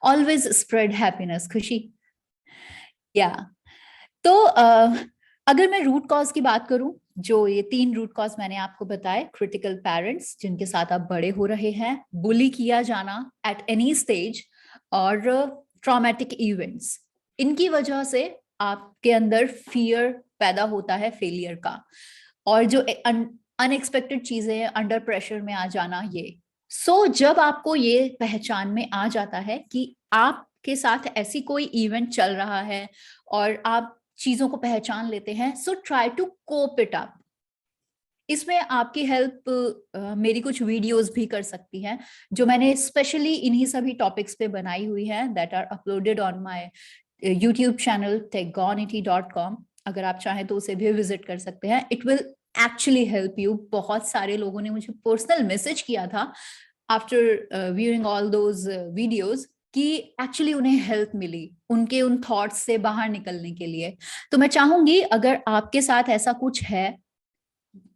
ऑलवेज स्प्रेड हैप्पीनेस खुशी। या तो अगर मैं रूट कॉज की बात करूं, जो ये 3 रूट कॉज मैंने आपको बताए, क्रिटिकल पेरेंट्स जिनके साथ आप बड़े हो रहे हैं, बुली किया जाना एट एनी स्टेज, और ट्रॉमेटिक इवेंट्स, इनकी वजह से आपके अंदर फियर पैदा होता है फेलियर का, और जो अनएक्सपेक्टेड चीजें, अंडर प्रेशर में आ जाना, ये जब आपको ये पहचान में आ जाता है कि आपके साथ ऐसी कोई इवेंट चल रहा है और आप चीजों को पहचान लेते हैं, so try to cope it up. इसमें आपकी हेल्प मेरी कुछ वीडियोस भी कर सकती हैं जो मैंने स्पेशली इन्हीं सभी टॉपिक्स पे बनाई हुई है, that are uploaded on my YouTube channel techgonity.com। अगर आप चाहें तो उसे भी विजिट कर सकते हैं। It will actually help you. बहुत सारे लोगों ने मुझे पर्सनल मैसेज किया था after viewing all those videos कि एक्चुअली उन्हें हेल्प मिली उनके उन थॉट्स से बाहर निकलने के लिए। तो मैं चाहूंगी अगर आपके साथ ऐसा कुछ है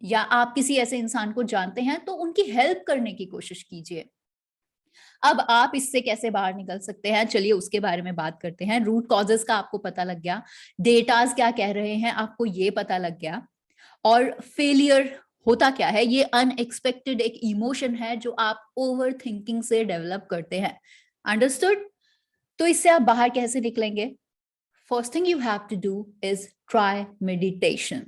या आप किसी ऐसे इंसान को जानते हैं तो उनकी हेल्प करने की कोशिश कीजिए। अब आप इससे कैसे बाहर निकल सकते हैं, चलिए उसके बारे में बात करते हैं। रूट कॉजेस का आपको पता लग गया, डेटाज क्या कह रहे हैं आपको ये पता लग गया, और फेलियर होता क्या है, ये अनएक्सपेक्टेड एक इमोशन है जो आप ओवर थिंकिंग से डेवलप करते हैं। अंडरस्टूड? तो इससे आप बाहर कैसे निकलेंगे? First thing you have to do is try meditation.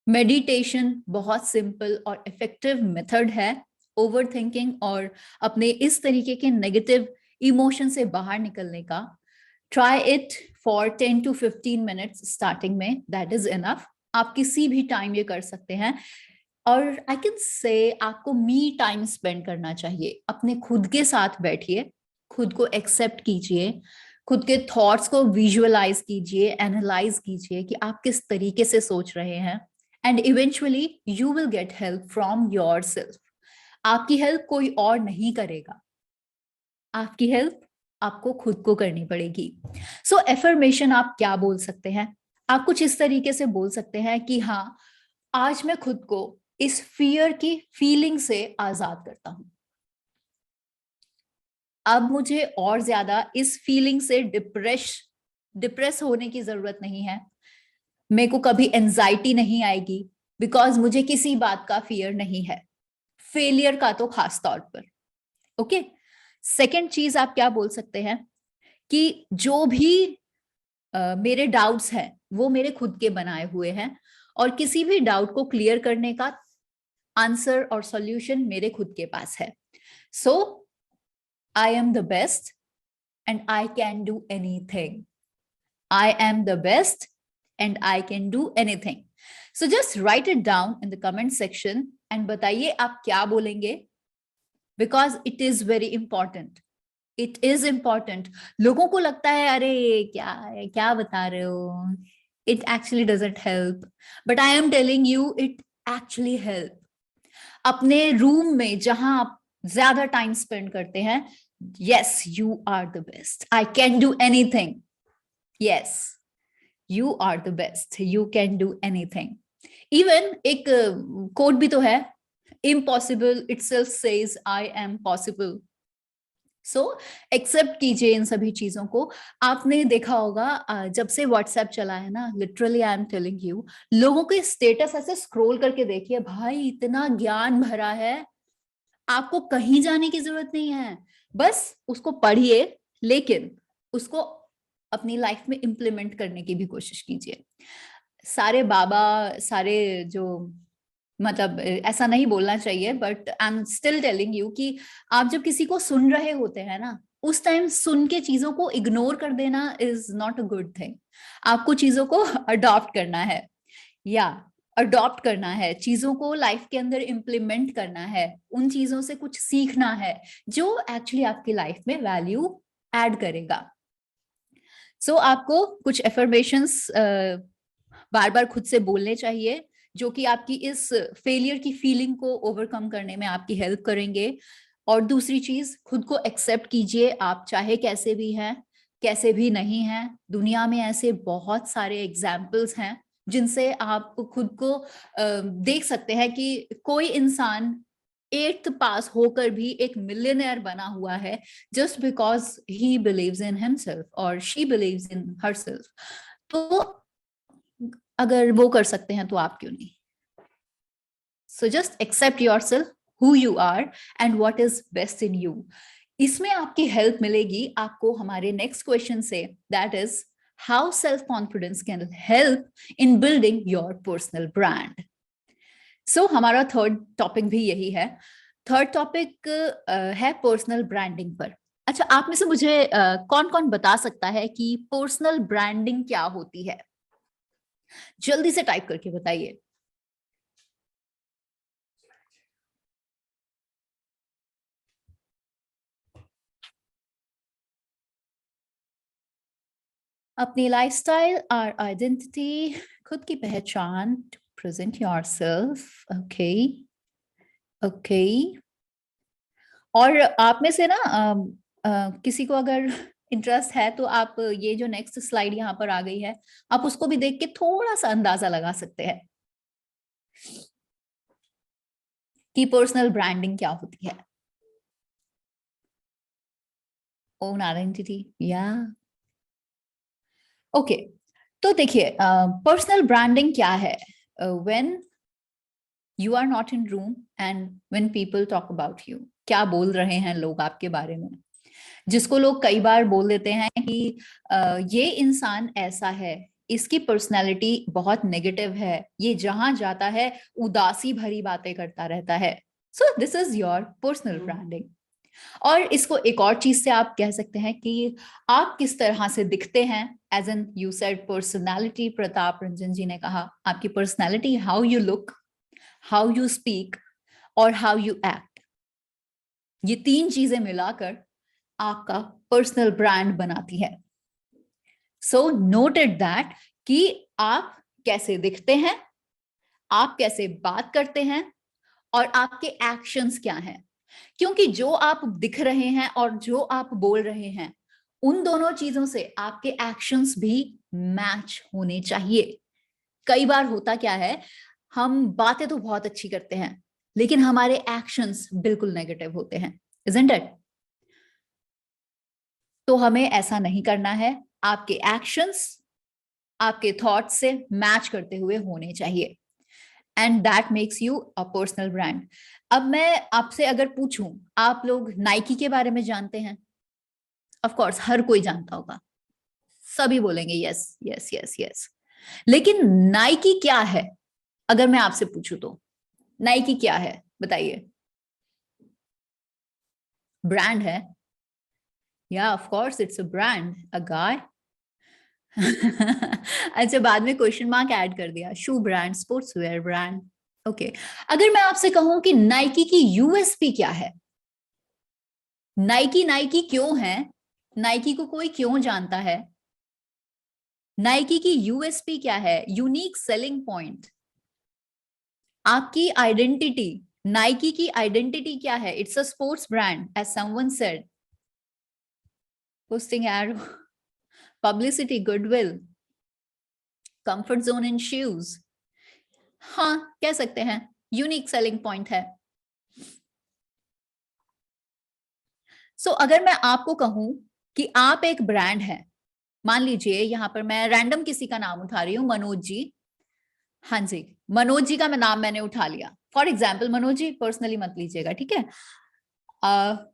Meditation बहुत सिंपल और इफेक्टिव मेथड है ओवर थिंकिंग और अपने इस तरीके के नेगेटिव इमोशन से बाहर निकलने का। Try it for 10 to 15 minutes starting में, दैट इज इनफ। आप किसी भी टाइम ये कर सकते हैं। और आई कैन से आपको मी टाइम स्पेंड करना चाहिए। अपने खुद के साथ बैठिए, खुद को एक्सेप्ट कीजिए, खुद के थॉट्स को विजुअलाइज कीजिए, एनालाइज कीजिए कि आप किस तरीके से सोच रहे हैं, and eventually you will get help from yourself. आपकी हेल्प कोई और नहीं करेगा, आपकी हेल्प आपको खुद को करनी पड़ेगी। सो एफर्मेशन आप क्या बोल सकते हैं? आप कुछ इस तरीके से बोल सकते हैं कि हाँ, आज मैं खुद को इस फियर की फीलिंग से आजाद करता हूं। अब मुझे और ज्यादा इस फीलिंग से डिप्रेस होने की जरूरत नहीं है। मेरे को कभी एंजाइटी नहीं आएगी बिकॉज मुझे किसी बात का फियर नहीं है, फेलियर का तो खास तौर पर। ओके, सेकंड चीज आप क्या बोल सकते हैं कि जो भी मेरे डाउट्स हैं वो मेरे खुद के बनाए हुए हैं और किसी भी डाउट को क्लियर करने का आंसर और सॉल्यूशन मेरे खुद के पास है। So I am the best and I can do anything. I am the best and I can do anything. So just write it down in the comment section and बताइए आप क्या बोलेंगे because it is very important. It is important. लोगों को लगता है अरे क्या है, क्या बता रहे हो, it actually doesn't help, but I am telling you it actually help. अपने रूम में जहां आप ज्यादा टाइम स्पेंड करते हैं, yes you are the best, I can do anything. Yes you are the best, you can do anything. Even एक code भी तो है, impossible itself says I am possible. So accept कीजिए इन सभी चीजों को. आपने देखा होगा जब से व्हाट्सएप चला है ना, literally I am telling you, लोगों के स्टेटस ऐसे स्क्रॉल करके देखिए, भाई इतना ज्ञान भरा है, आपको कहीं जाने की जरूरत नहीं है, बस उसको पढ़िए, लेकिन उसको अपनी लाइफ में इम्प्लीमेंट करने की भी कोशिश कीजिए. सारे बाबा, सारे जो, मतलब ऐसा नहीं बोलना चाहिए, but I am still telling you कि आप जब किसी को सुन रहे होते हैं ना, उस टाइम सुन के चीजों को इग्नोर कर देना is not a good thing. आपको चीजों को अडॉप्ट करना है, या अडॉप्ट करना है, चीजों को लाइफ के अंदर इम्प्लीमेंट करना है, उन चीजों से कुछ सीखना है जो एक्चुअली आपकी लाइफ में वैल्यू ऐड करेगा. सो आपको कुछ एफर्मेशंस बार बार खुद से बोलने चाहिए, जो कि आपकी इस फेलियर की फीलिंग को ओवरकम करने में आपकी हेल्प करेंगे. और दूसरी चीज, खुद को एक्सेप्ट कीजिए, आप चाहे कैसे भी हैं, कैसे भी नहीं हैं. दुनिया में ऐसे बहुत सारे एग्जाम्पल्स हैं जिनसे आप खुद को देख सकते हैं कि कोई इंसान 8th पास होकर भी एक मिलियनेयर बना हुआ है, just because he believes in himself और शी बिलीव्स इन हरसेल्फ. तो अगर वो कर सकते हैं तो आप क्यों नहीं. So just accept yourself, who you are and what is best in you. इसमें आपकी हेल्प मिलेगी आपको हमारे नेक्स्ट क्वेश्चन से, that is how self confidence can help in building your personal brand. So हमारा थर्ड टॉपिक भी यही है. थर्ड टॉपिक है पर्सनल ब्रांडिंग पर. अच्छा, आप में से मुझे कौन कौन बता सकता है कि पर्सनल ब्रांडिंग क्या होती है? जल्दी से टाइप करके बताइए. अपनी लाइफस्टाइल और आइडेंटिटी, खुद की पहचान, to present yourself. Okay okay. और आप में से ना किसी को अगर इंटरेस्ट है तो आप ये जो नेक्स्ट स्लाइड यहाँ पर आ गई है, आप उसको भी देख के थोड़ा सा अंदाजा लगा सकते हैं कि पर्सनल ब्रांडिंग क्या होती है. ओन आइडेंटिटी, या ओके. तो देखिए, पर्सनल ब्रांडिंग क्या है? When you are not in room and when people talk about you, क्या बोल रहे हैं लोग आपके बारे में, जिसको लोग कई बार बोल देते हैं कि ये इंसान ऐसा है, इसकी पर्सनैलिटी बहुत नेगेटिव है, ये जहां जाता है उदासी भरी बातें करता रहता है. सो this is your personal branding. और इसको एक और चीज से आप कह सकते हैं कि आप किस तरह से दिखते हैं, as an you said personality. Pratap Ranjan ji ने कहा आपकी personality, how you look, how you speak और हाउ यू एक्ट, ये 3 चीजें मिलाकर आपका पर्सनल ब्रांड बनाती है. सो नोटेड दैट कि आप कैसे दिखते हैं, आप कैसे बात करते हैं और आपके एक्शंस क्या हैं. क्योंकि जो आप दिख रहे हैं और जो आप बोल रहे हैं, उन दोनों चीजों से आपके एक्शंस भी मैच होने चाहिए. कई बार होता क्या है, हम बातें तो बहुत अच्छी करते हैं लेकिन हमारे एक्शंस बिल्कुल नेगेटिव होते हैं, इजंट इट? तो हमें ऐसा नहीं करना है. आपके एक्शंस आपके थॉट्स से मैच करते हुए होने चाहिए, and that makes you a personal brand. अब मैं आपसे अगर पूछूं, आप लोग नाइकी के बारे में जानते हैं? ऑफ कोर्स हर कोई जानता होगा, सभी बोलेंगे यस यस यस यस. लेकिन नाइकी क्या है? अगर मैं आपसे पूछूं तो नाइकी क्या है, बताइए. ब्रांड है, yeah of course it's a brand, a guy. अच्छा, बाद में क्वेश्चन मार्क ऐड कर दिया. Shoe brand, sports wear brand. Okay. अगर मैं आपसे कहूं कि नाइकी की यूएसपी क्या है, नाइकी नाइकी क्यों है? नाइकी को कोई क्यों जानता है? नाइकी की यूएसपी क्या है? Unique selling point. आपकी आइडेंटिटी, नाइकी की आइडेंटिटी क्या है? It's a sports brand, as someone said. Posting arrow, publicity, goodwill, comfort zone in shoes. हाँ, कह सकते हैं यूनिक सेलिंग पॉइंट है। सो अगर मैं आपको कहूं कि आप एक ब्रांड है, मान लीजिए यहां पर मैं रैंडम किसी का नाम उठा रही हूँ, मनोज जी। हाँ जी, मनोज जी का मैं नाम मैंने उठा लिया for example. Manoj ji personally मत लीजिएगा, ठीक है।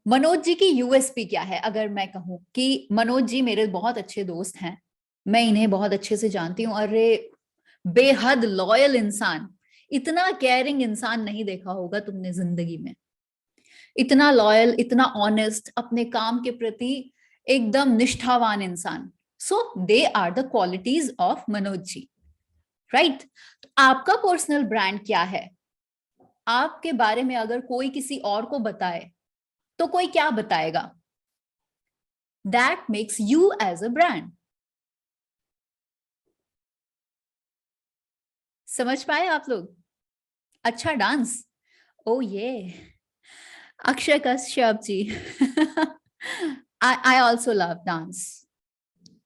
मनोज जी की यूएसपी क्या है? अगर मैं कहूं कि मनोज जी मेरे बहुत अच्छे दोस्त हैं, मैं इन्हें बहुत अच्छे से जानती हूँ, अरे बेहद लॉयल इंसान, इतना केयरिंग इंसान नहीं देखा होगा तुमने जिंदगी में। इतना लॉयल, इतना ऑनेस्ट, अपने काम के प्रति एकदम निष्ठावान इंसान। So they are the qualities of Manoj ji, right? तो आपका पर्सनल ब्रांड क्या है? आपके बारे में अगर कोई किसी और को बताए तो कोई क्या बताएगा? That makes you as a brand. समझ पाए आप लोग? अच्छा डांस, ओ ये Akshay Kashyap ji. I also love dance,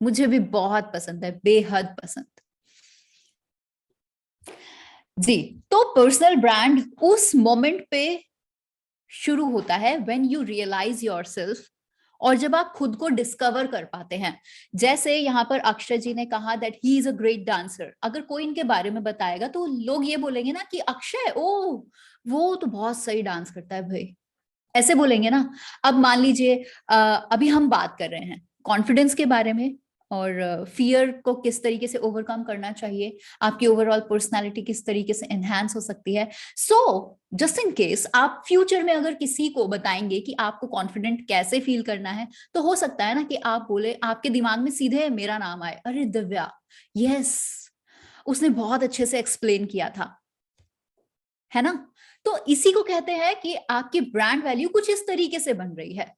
मुझे भी बहुत पसंद है, बेहद पसंद जी। तो पर्सनल ब्रांड उस मोमेंट पे शुरू होता है व्हेन यू रियलाइज योरसेल्फ, और जब आप खुद को डिस्कवर कर पाते हैं। जैसे यहाँ पर अक्षय जी ने कहा that he is a great dancer, अगर कोई इनके बारे में बताएगा तो लोग ये बोलेंगे ना कि अक्षय, ओ वो तो बहुत सही डांस करता है भाई, ऐसे बोलेंगे ना। अब मान लीजिए अभी हम बात कर रहे हैं कॉन्फिडेंस के बारे में, और फियर को किस तरीके से ओवरकम करना चाहिए, आपकी ओवरऑल पर्सनालिटी किस तरीके से एनहांस हो सकती है। सो जस्ट इन केस आप फ्यूचर में अगर किसी को बताएंगे कि आपको कॉन्फिडेंट कैसे फील करना है, तो हो सकता है ना कि आप बोले, आपके दिमाग में सीधे मेरा नाम आए, अरे दिव्या, यस, उसने बहुत अच्छे से एक्सप्लेन किया था, है ना। तो इसी को कहते हैं कि आपकी ब्रांड वैल्यू कुछ इस तरीके से बन रही है।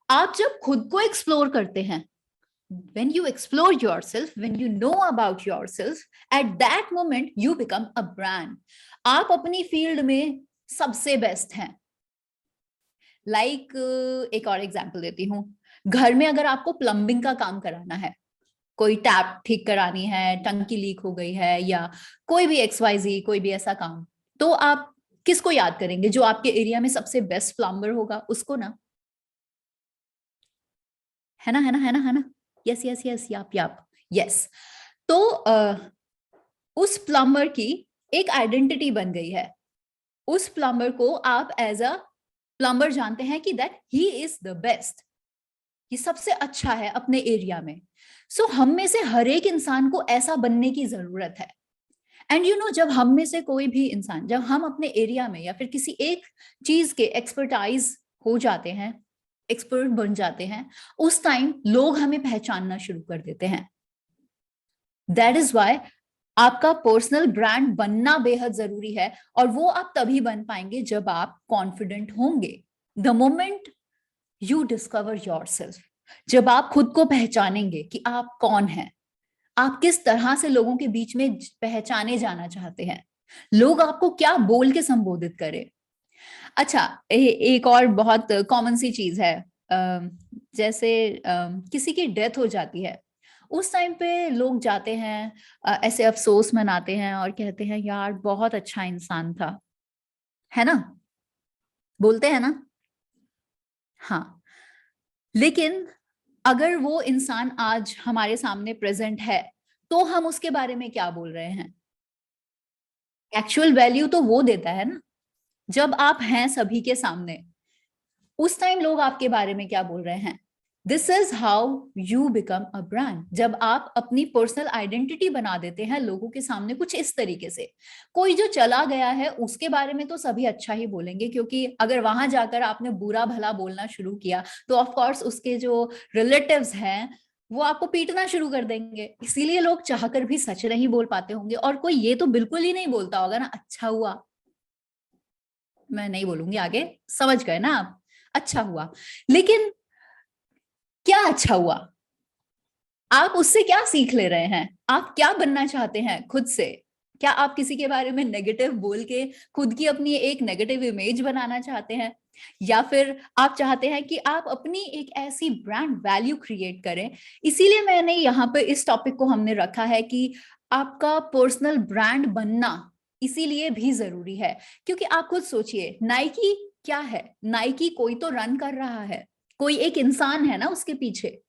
आप जब खुद को एक्सप्लोर करते हैं, when you explore yourself, when you know about yourself, at that moment you become a brand. आप अपनी फील्ड में सबसे बेस्ट हैं। एक और एग्जांपल देती हूँ। घर में अगर आपको प्लम्बिंग का काम कराना है, कोई टैप ठीक करानी है, टंकी लीक हो गई है, या कोई भी XYZ, कोई भी ऐसा काम, तो आप किसको याद करेंगे? जो आपके एरिया में सबसे बेस्ट प्लम्बर होगा उसको ना, है ना, है ना, है ना, है ना। यस यस यस, याप यस। तो उस प्लम्बर की एक आइडेंटिटी बन गई है। उस प्लम्बर को आप एज अ प्लम्बर जानते हैं कि that he is the best, ये सबसे अच्छा है अपने एरिया में। सो हम में से हर एक इंसान को ऐसा बनने की जरूरत है। एंड यू नो, जब हम में से कोई भी इंसान, जब हम अपने एरिया में या फिर किसी एक चीज के एक्सपर्टाइज हो जाते हैं, एक्सपर्ट बन जाते हैं, उस टाइम लोग हमें पहचानना शुरू कर देते हैं। दैट इज वाई आपका पर्सनल ब्रांड बनना बेहद जरूरी है, और वो आप तभी बन पाएंगे जब आप कॉन्फिडेंट होंगे। The moment you discover yourself, जब आप खुद को पहचानेंगे कि आप कौन हैं, आप किस तरह से लोगों के बीच में पहचाने जाना चाहते हैं, लोग आपको क्या बोल के संबोधित करें। अच्छा, एक और बहुत कॉमन सी चीज है, जैसे किसी की डेथ हो जाती है, उस टाइम पे लोग जाते हैं, ऐसे अफसोस मनाते हैं और कहते हैं यार बहुत अच्छा इंसान था, है ना, बोलते हैं ना। हाँ, लेकिन अगर वो इंसान आज हमारे सामने प्रेजेंट है, तो हम उसके बारे में क्या बोल रहे हैं? एक्चुअल वैल्यू तो वो देता है ना जब आप हैं सभी के सामने, उस टाइम लोग आपके बारे में क्या बोल रहे हैं। This is how you become a brand. जब आप अपनी पर्सनल आइडेंटिटी बना देते हैं लोगों के सामने कुछ इस तरीके से, कोई जो चला गया है उसके बारे में तो सभी अच्छा ही बोलेंगे, क्योंकि अगर वहां जाकर आपने बुरा भला बोलना शुरू किया तो ऑफ कोर्स उसके जो रिलेटिव्स हैं वो आपको पीटना शुरू कर देंगे, इसीलिए लोग चाहकर भी सच नहीं बोल पाते होंगे। और कोई ये तो बिल्कुल ही नहीं बोलता होगा ना अच्छा हुआ, मैं नहीं बोलूंगी आगे, समझ गए ना आप, अच्छा हुआ, लेकिन क्या अच्छा हुआ? आप उससे क्या सीख ले रहे हैं? आप क्या बनना चाहते हैं खुद से? क्या आप किसी के बारे में नेगेटिव बोल के खुद की अपनी एक नेगेटिव इमेज बनाना चाहते हैं, या फिर आप चाहते हैं कि आप अपनी एक ऐसी ब्रांड वैल्यू क्रिएट करें? इसीलिए मैंने यहाँ पे इस टॉपिक को हमने रखा है कि आपका पर्सनल ब्रांड बनना इसीलिए भी जरूरी है, क्योंकि आप खुद सोचिए, नाइकी क्या है? नाइकी कोई तो रन कर रहा है, कोई एक इंसान है ना उसके पीछे,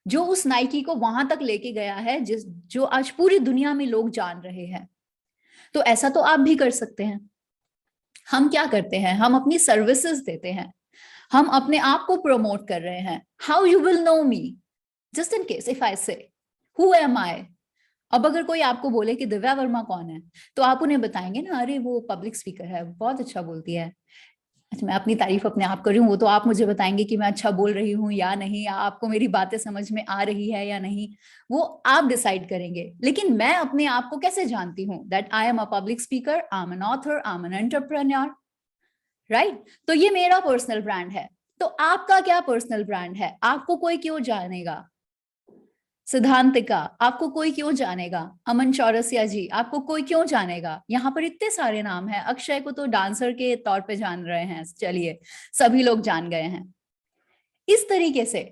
जो उस नाइकी को वहां तक लेके गया है जो आज पूरी दुनिया में लोग जान रहे हैं। तो ऐसा तो आप भी कर सकते हैं। हम क्या करते हैं? हम अपनी सर्विसेज देते हैं, हम अपने आप को प्रमोट कर रहे हैं। How you will know me? Just in case if I say who M आई। अब अगर कोई आपको बोले कि दिव्या वर्मा कौन है, तो आप उन्हें बताएंगे ना, अरे वो पब्लिक स्पीकर है, बहुत अच्छा बोलती है। अच्छा, मैं अपनी तारीफ अपने आप कर रही हूँ, वो तो आप मुझे बताएंगे कि मैं अच्छा बोल रही हूँ या नहीं, या आपको मेरी बातें समझ में आ रही है या नहीं, वो आप डिसाइड करेंगे। लेकिन मैं अपने आप को कैसे जानती हूँ? That I am a public speaker, I am an author, I am an entrepreneur, right? तो ये मेरा पर्सनल ब्रांड है। तो आपका क्या पर्सनल ब्रांड है? आपको कोई क्यों जानेगा? सिद्धांतिका, आपको कोई क्यों जानेगा? अमन चौरसिया जी, आपको कोई क्यों जानेगा? यहाँ पर इतने सारे नाम हैं। अक्षय को तो डांसर के तौर पे जान रहे हैं, चलिए सभी लोग जान गए हैं। इस तरीके से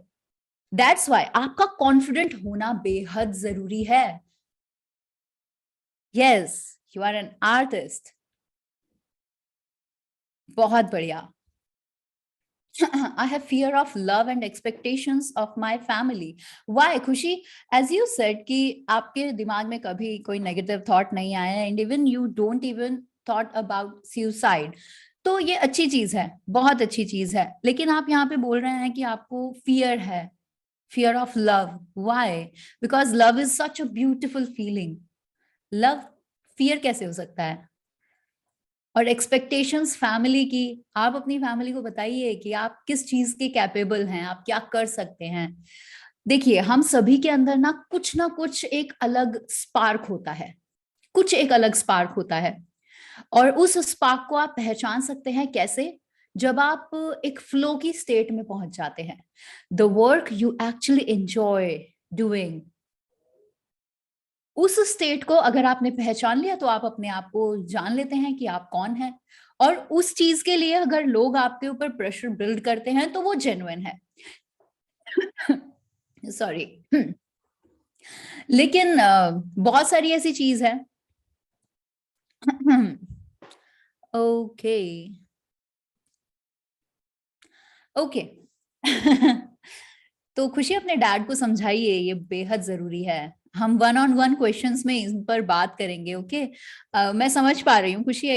दैट्स वाई आपका कॉन्फिडेंट होना बेहद जरूरी है। Yes, you are an artist. बहुत बढ़िया। I have fear of love and expectations of my family. Why, खुशी? As you said कि आपके दिमाग में कभी कोई negative thought नहीं आया, and even you don't even thought about suicide. तो ये अच्छी चीज है, बहुत अच्छी चीज है। लेकिन आप यहाँ पे बोल रहे हैं कि आपको fear है, fear of love. Why? Because love is such a beautiful feeling. Love, fear कैसे हो सकता है? और एक्सपेक्टेशंस फैमिली की, आप अपनी फैमिली को बताइए कि आप किस चीज के कैपेबल हैं, आप क्या कर सकते हैं। देखिए, हम सभी के अंदर ना कुछ एक अलग स्पार्क होता है, कुछ एक अलग स्पार्क होता है। और उस स्पार्क को आप पहचान सकते हैं कैसे? जब आप एक फ्लो की स्टेट में पहुंच जाते हैं, the work you actually enjoy doing, उस स्टेट को अगर आपने पहचान लिया तो आप अपने आप को जान लेते हैं कि आप कौन हैं। और उस चीज के लिए अगर लोग आपके ऊपर प्रेशर बिल्ड करते हैं तो वो जेन्युइन है। सॉरी। लेकिन बहुत सारी ऐसी चीज है। Okay okay. तो खुशी अपने डैड को समझाइए, ये बेहद जरूरी है। हम 1-on-1 क्वेश्चंस में इन पर बात करेंगे। ओके मैं समझ पा रही हूँ Khushi,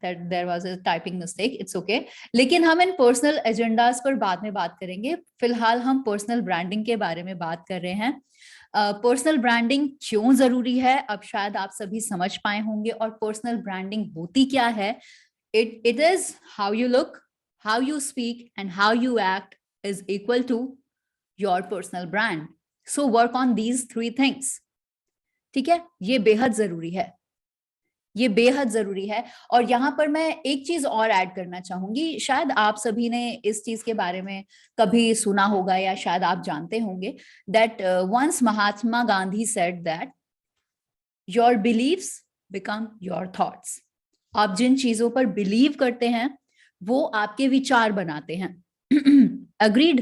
there was a typing mistake, it's okay. लेकिन हम इन पर्सनल एजेंडाज पर बाद में बात करेंगे। फिलहाल हम पर्सनल ब्रांडिंग के बारे में बात कर रहे हैं। पर्सनल ब्रांडिंग क्यों जरूरी है, अब शायद आप सभी समझ पाए होंगे। और पर्सनल ब्रांडिंग होती क्या है? It is how you look, how you speak and how you act is equal to your personal brand. So work on these 3 things. ठीक है, ये बेहद जरूरी है, ये बेहद जरूरी है। और यहां पर मैं एक चीज और ऐड करना चाहूंगी। शायद आप सभी ने इस चीज के बारे में कभी सुना होगा या शायद आप जानते होंगे that once Mahatma Gandhi said that your beliefs become your thoughts. आप जिन चीजों पर बिलीव करते हैं वो आपके विचार बनाते हैं। Agreed?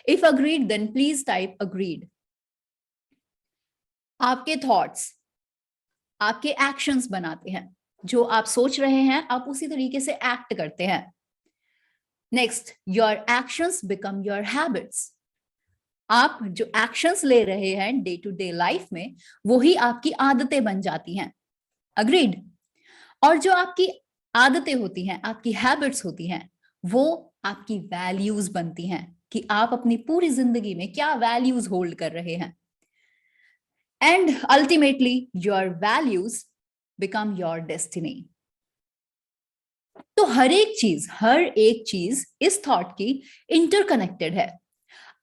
If agreed, then please type agreed. आपके थॉट्स आपके एक्शंस बनाते हैं। जो आप सोच रहे हैं आप उसी तरीके से एक्ट करते हैं। Next, your actions become your habits. आप जो एक्शंस ले रहे हैं डे टू डे लाइफ में, वही आपकी आदतें बन जाती हैं। अग्रीड? और जो आपकी आदतें होती हैं, आपकी हैबिट्स होती हैं, वो आपकी वैल्यूज बनती हैं कि आप अपनी पूरी जिंदगी में क्या वैल्यूज होल्ड कर रहे हैं। And ultimately your values become your destiny. तो हर एक चीज इस थॉट की इंटरकनेक्टेड है।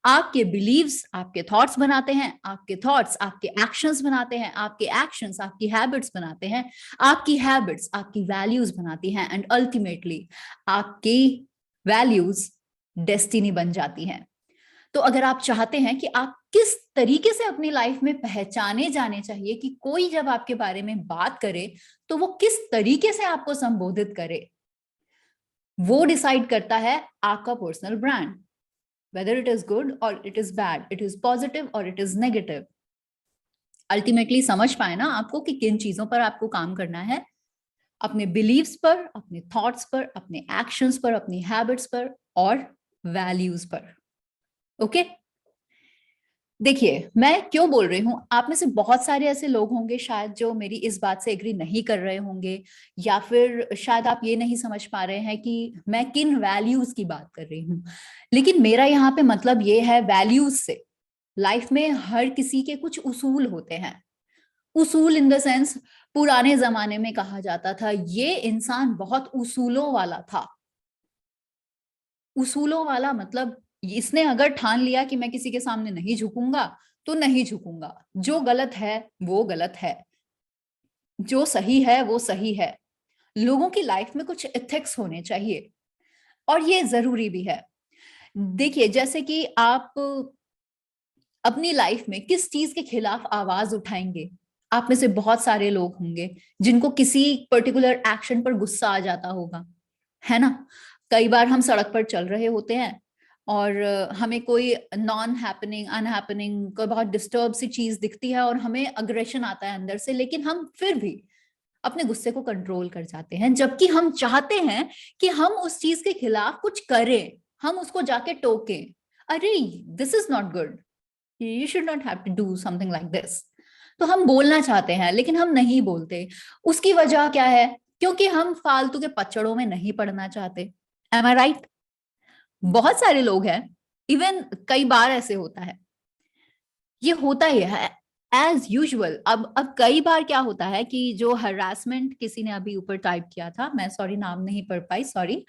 आपके बिलीव्स आपके थॉट्स बनाते हैं, आपके थॉट्स आपके एक्शंस बनाते हैं, आपके एक्शंस आपकी हैबिट्स बनाते हैं, आपकी हैबिट्स आपकी वैल्यूज बनाती हैं, एंड अल्टीमेटली आपकी वैल्यूज डेस्टिनी बन जाती हैं। तो अगर आप चाहते हैं कि आप किस तरीके से अपनी लाइफ में पहचाने जाने चाहिए, कि कोई जब आपके बारे में बात करे तो वो किस तरीके से आपको संबोधित करे, वो डिसाइड करता है आपका personal brand, whether it is good or it is bad, it is positive or it is negative. Ultimately समझ पाए ना आपको कि किन चीजों पर आपको काम करना है, अपने बिलीव्स पर, अपने थॉट्स पर, अपने एक्शंस पर, अपनी हैबिट्स पर और वैल्यूज पर। ओके देखिए, मैं क्यों बोल रही हूं, आप में से बहुत सारे ऐसे लोग होंगे शायद जो मेरी इस बात से एग्री नहीं कर रहे होंगे, या फिर शायद आप ये नहीं समझ पा रहे हैं कि मैं किन वैल्यूज की बात कर रही हूं। लेकिन मेरा यहाँ पे मतलब ये है, वैल्यूज से लाइफ में हर किसी के कुछ उसूल होते हैं। उसूल इन द सेंस, पुराने जमाने में कहा जाता था ये इंसान बहुत उसूलों वाला था। उसूलों वाला मतलब इसने अगर ठान लिया कि मैं किसी के सामने नहीं झुकूंगा तो नहीं झुकूंगा, जो गलत है वो गलत है, जो सही है वो सही है। लोगों की लाइफ में कुछ एथिक्स होने चाहिए और ये जरूरी भी है। देखिए, जैसे कि आप अपनी लाइफ में किस चीज के खिलाफ आवाज उठाएंगे, आप में से बहुत सारे लोग होंगे जिनको किसी पर्टिकुलर एक्शन पर गुस्सा आ जाता होगा, है ना। कई बार हम सड़क पर चल रहे होते हैं और हमें कोई नॉन हैपनिंग, अनहैपनिंग, कोई बहुत डिस्टर्ब सी चीज दिखती है और हमें अग्रेशन आता है अंदर से, लेकिन हम फिर भी अपने गुस्से को कंट्रोल कर जाते हैं, जबकि हम चाहते हैं कि हम उस चीज के खिलाफ कुछ करें, हम उसको जाके टोकें, अरे this is not good, you should not have to do something like this। तो हम बोलना चाहते हैं लेकिन हम नहीं बोलते। उसकी वजह क्या है? क्योंकि हम फालतू के पचड़ों में नहीं पड़ना चाहते। Am I right? बहुत सारे लोग हैं, इवन कई बार ऐसे होता है, ये होता ही है एज यूजुअल। अब कई बार क्या होता है कि जो हरासमेंट किसी ने अभी ऊपर टाइप किया था, मैं सॉरी नाम नहीं पढ़ पाई, सॉरी।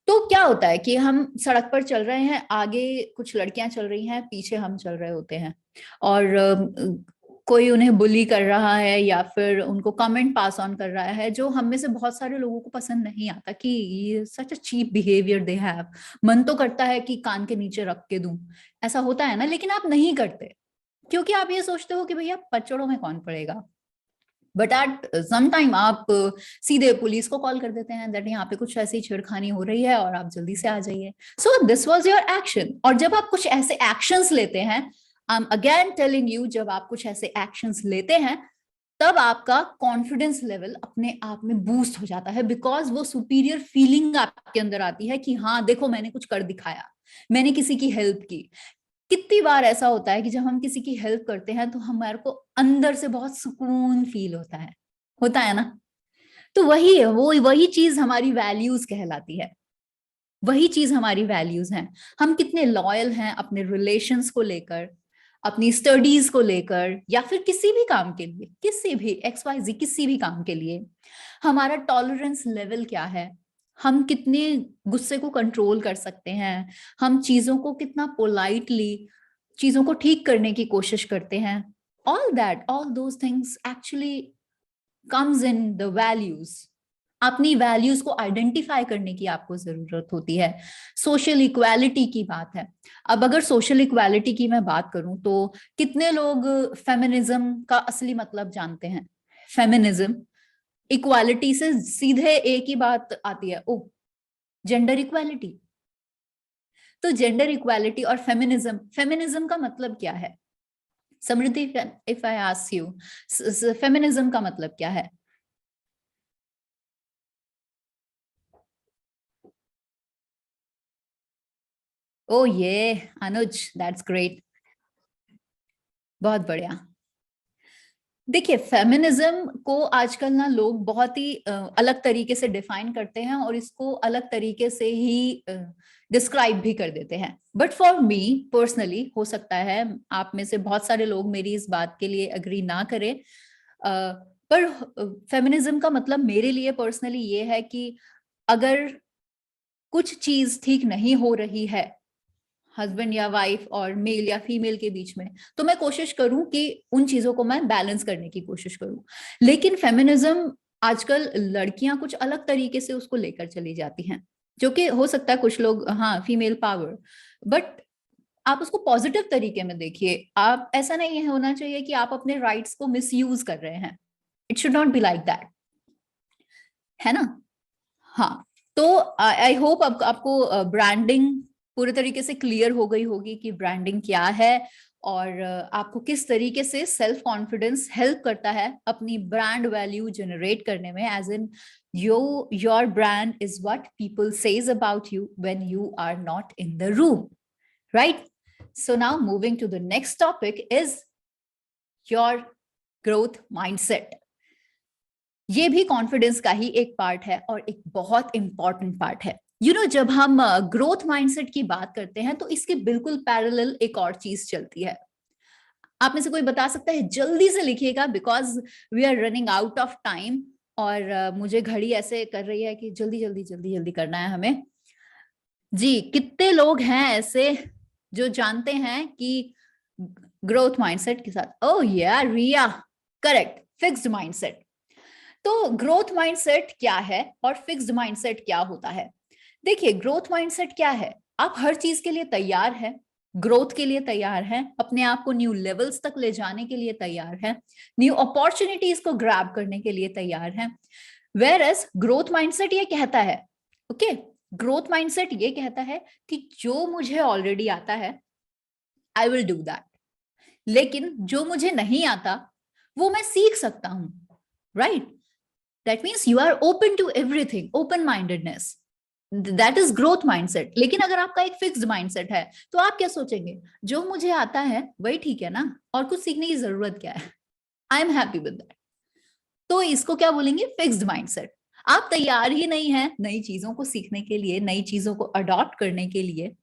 तो क्या होता है कि हम सड़क पर चल रहे हैं, आगे कुछ लड़कियां चल रही हैं, पीछे हम चल रहे होते हैं और कोई उन्हें बुली कर रहा है या फिर उनको कमेंट पास ऑन कर रहा है जो हम में से बहुत सारे लोगों को पसंद नहीं आता, कि ये such a cheap behaviour they have. मन तो करता है कि कान के नीचे रख के दूं, ऐसा होता है ना, लेकिन आप नहीं करते क्योंकि आप ये सोचते हो कि भैया पचड़ों में कौन पड़ेगा। बट एट सम टाइम आप सीधे पुलिस को कॉल कर देते हैं दैट यहाँ पे कुछ ऐसी छेड़खानी हो रही है और आप जल्दी से आ जाइए। So this was your action. और जब आप कुछ ऐसे एक्शंस लेते हैं, I am again telling you, जब आप कुछ ऐसे एक्शंस लेते हैं तब आपका कॉन्फिडेंस लेवल अपने आप में बूस्ट हो जाता है, बिकॉज वो सुपीरियर फीलिंग आपके अंदर आती है कि हाँ देखो मैंने कुछ कर दिखाया, मैंने किसी की हेल्प की। कितनी बार ऐसा होता है कि जब हम किसी की हेल्प करते हैं तो हमारे को अंदर से बहुत सुकून फील होता है ना। तो वही है, वो वही चीज हमारी वैल्यूज कहलाती है, वही चीज हमारी वैल्यूज हैं। हम कितने लॉयल हैं अपने रिलेशंस को लेकर, अपनी स्टडीज को लेकर, या फिर किसी भी काम के लिए, किसी भी XYZ किसी भी काम के लिए हमारा टॉलरेंस लेवल क्या है, हम कितने गुस्से को कंट्रोल कर सकते हैं, हम चीजों को कितना पोलाइटली चीजों को ठीक करने की कोशिश करते हैं। All those things actually comes in the values. अपनी वैल्यूज को आइडेंटिफाई करने की आपको जरूरत होती है। सोशल इक्वालिटी की बात है। अब अगर सोशल इक्वालिटी की मैं बात करूं तो कितने लोग फेमिनिज्म का असली मतलब जानते हैं? फेमिनिज्म, इक्वालिटी से सीधे एक ही बात आती है, ओ जेंडर इक्वालिटी। तो जेंडर इक्वालिटी और फेमिनिज्म, फेमिनिज्म का मतलब क्या है? Samriddhi, if I ask you, feminism का मतलब क्या है? ओ ये अनुज, दैट्स ग्रेट, बहुत बढ़िया। देखिए, फेमिनिज्म को आजकल ना लोग बहुत ही अलग तरीके से डिफाइन करते हैं और इसको अलग तरीके से ही डिस्क्राइब भी कर देते हैं। बट फॉर मी पर्सनली, हो सकता है आप में से बहुत सारे लोग मेरी इस बात के लिए अग्री ना करें, पर फेमिनिज्म का मतलब मेरे लिए पर्सनली ये है कि अगर कुछ चीज ठीक नहीं हो रही है हस्बैंड या वाइफ और मेल या फीमेल के बीच में, तो मैं कोशिश करूं कि उन चीजों को मैं बैलेंस करने की कोशिश करूं। लेकिन फेमिनिज्म आजकल लड़कियां कुछ अलग तरीके से उसको लेकर चली जाती हैं। जो कि हो सकता है कुछ लोग, हाँ, फीमेल पावर, बट आप उसको पॉजिटिव तरीके में देखिए। आप, ऐसा नहीं होना चाहिए कि आप अपने राइट्स को मिसयूज कर रहे हैं। It should not be like that, है ना? हाँ, तो आई होप आपको ब्रांडिंग पूरे तरीके से क्लियर हो गई होगी कि ब्रांडिंग क्या है, और आपको किस तरीके से सेल्फ कॉन्फिडेंस हेल्प करता है अपनी ब्रांड वैल्यू जनरेट करने में, as in your brand is what people says about you when you are not in the room, right? So now moving to the next topic is your growth mindset. ये भी confidence का ही एक part है और एक बहुत important part है। जब हम ग्रोथ माइंडसेट की बात करते हैं तो इसके बिल्कुल पैरेलल एक और चीज चलती है। आप में से कोई बता सकता है? जल्दी से लिखिएगा, because we are running out of time, और मुझे घड़ी ऐसे कर रही है कि जल्दी जल्दी जल्दी जल्दी करना है हमें। जी, कितने लोग हैं ऐसे जो जानते हैं कि ग्रोथ माइंडसेट के साथ? ओह यार, रिया, करेक्ट, फिक्स्ड माइंडसेट। तो ग्रोथ माइंडसेट क्या है और फिक्स्ड माइंडसेट क्या होता है? देखिए, ग्रोथ माइंडसेट क्या है? आप हर चीज के लिए तैयार हैं, ग्रोथ के लिए तैयार हैं, अपने आप को न्यू लेवल्स तक ले जाने के लिए तैयार हैं, न्यू अपॉर्चुनिटीज को ग्रैब करने के लिए तैयार हैं। वेयर एज ग्रोथ माइंडसेट ये कहता है, ओके, ग्रोथ माइंडसेट ये कहता है कि जो मुझे ऑलरेडी आता है आई विल डू दैट, लेकिन जो मुझे नहीं आता वो मैं सीख सकता हूं, right? That means you are open to everything, open mindedness. That is growth mindset. लेकिन अगर आपका एक फिक्स्ड माइंडसेट है तो आप क्या सोचेंगे? जो मुझे आता है वही ठीक है ना, और कुछ सीखने की जरूरत क्या है? I am happy with that. तो इसको क्या बोलेंगे? Fixed mindset. आप तैयार ही नहीं है नई चीजों को सीखने के लिए, नई चीजों को अडॉप्ट करने के लिए।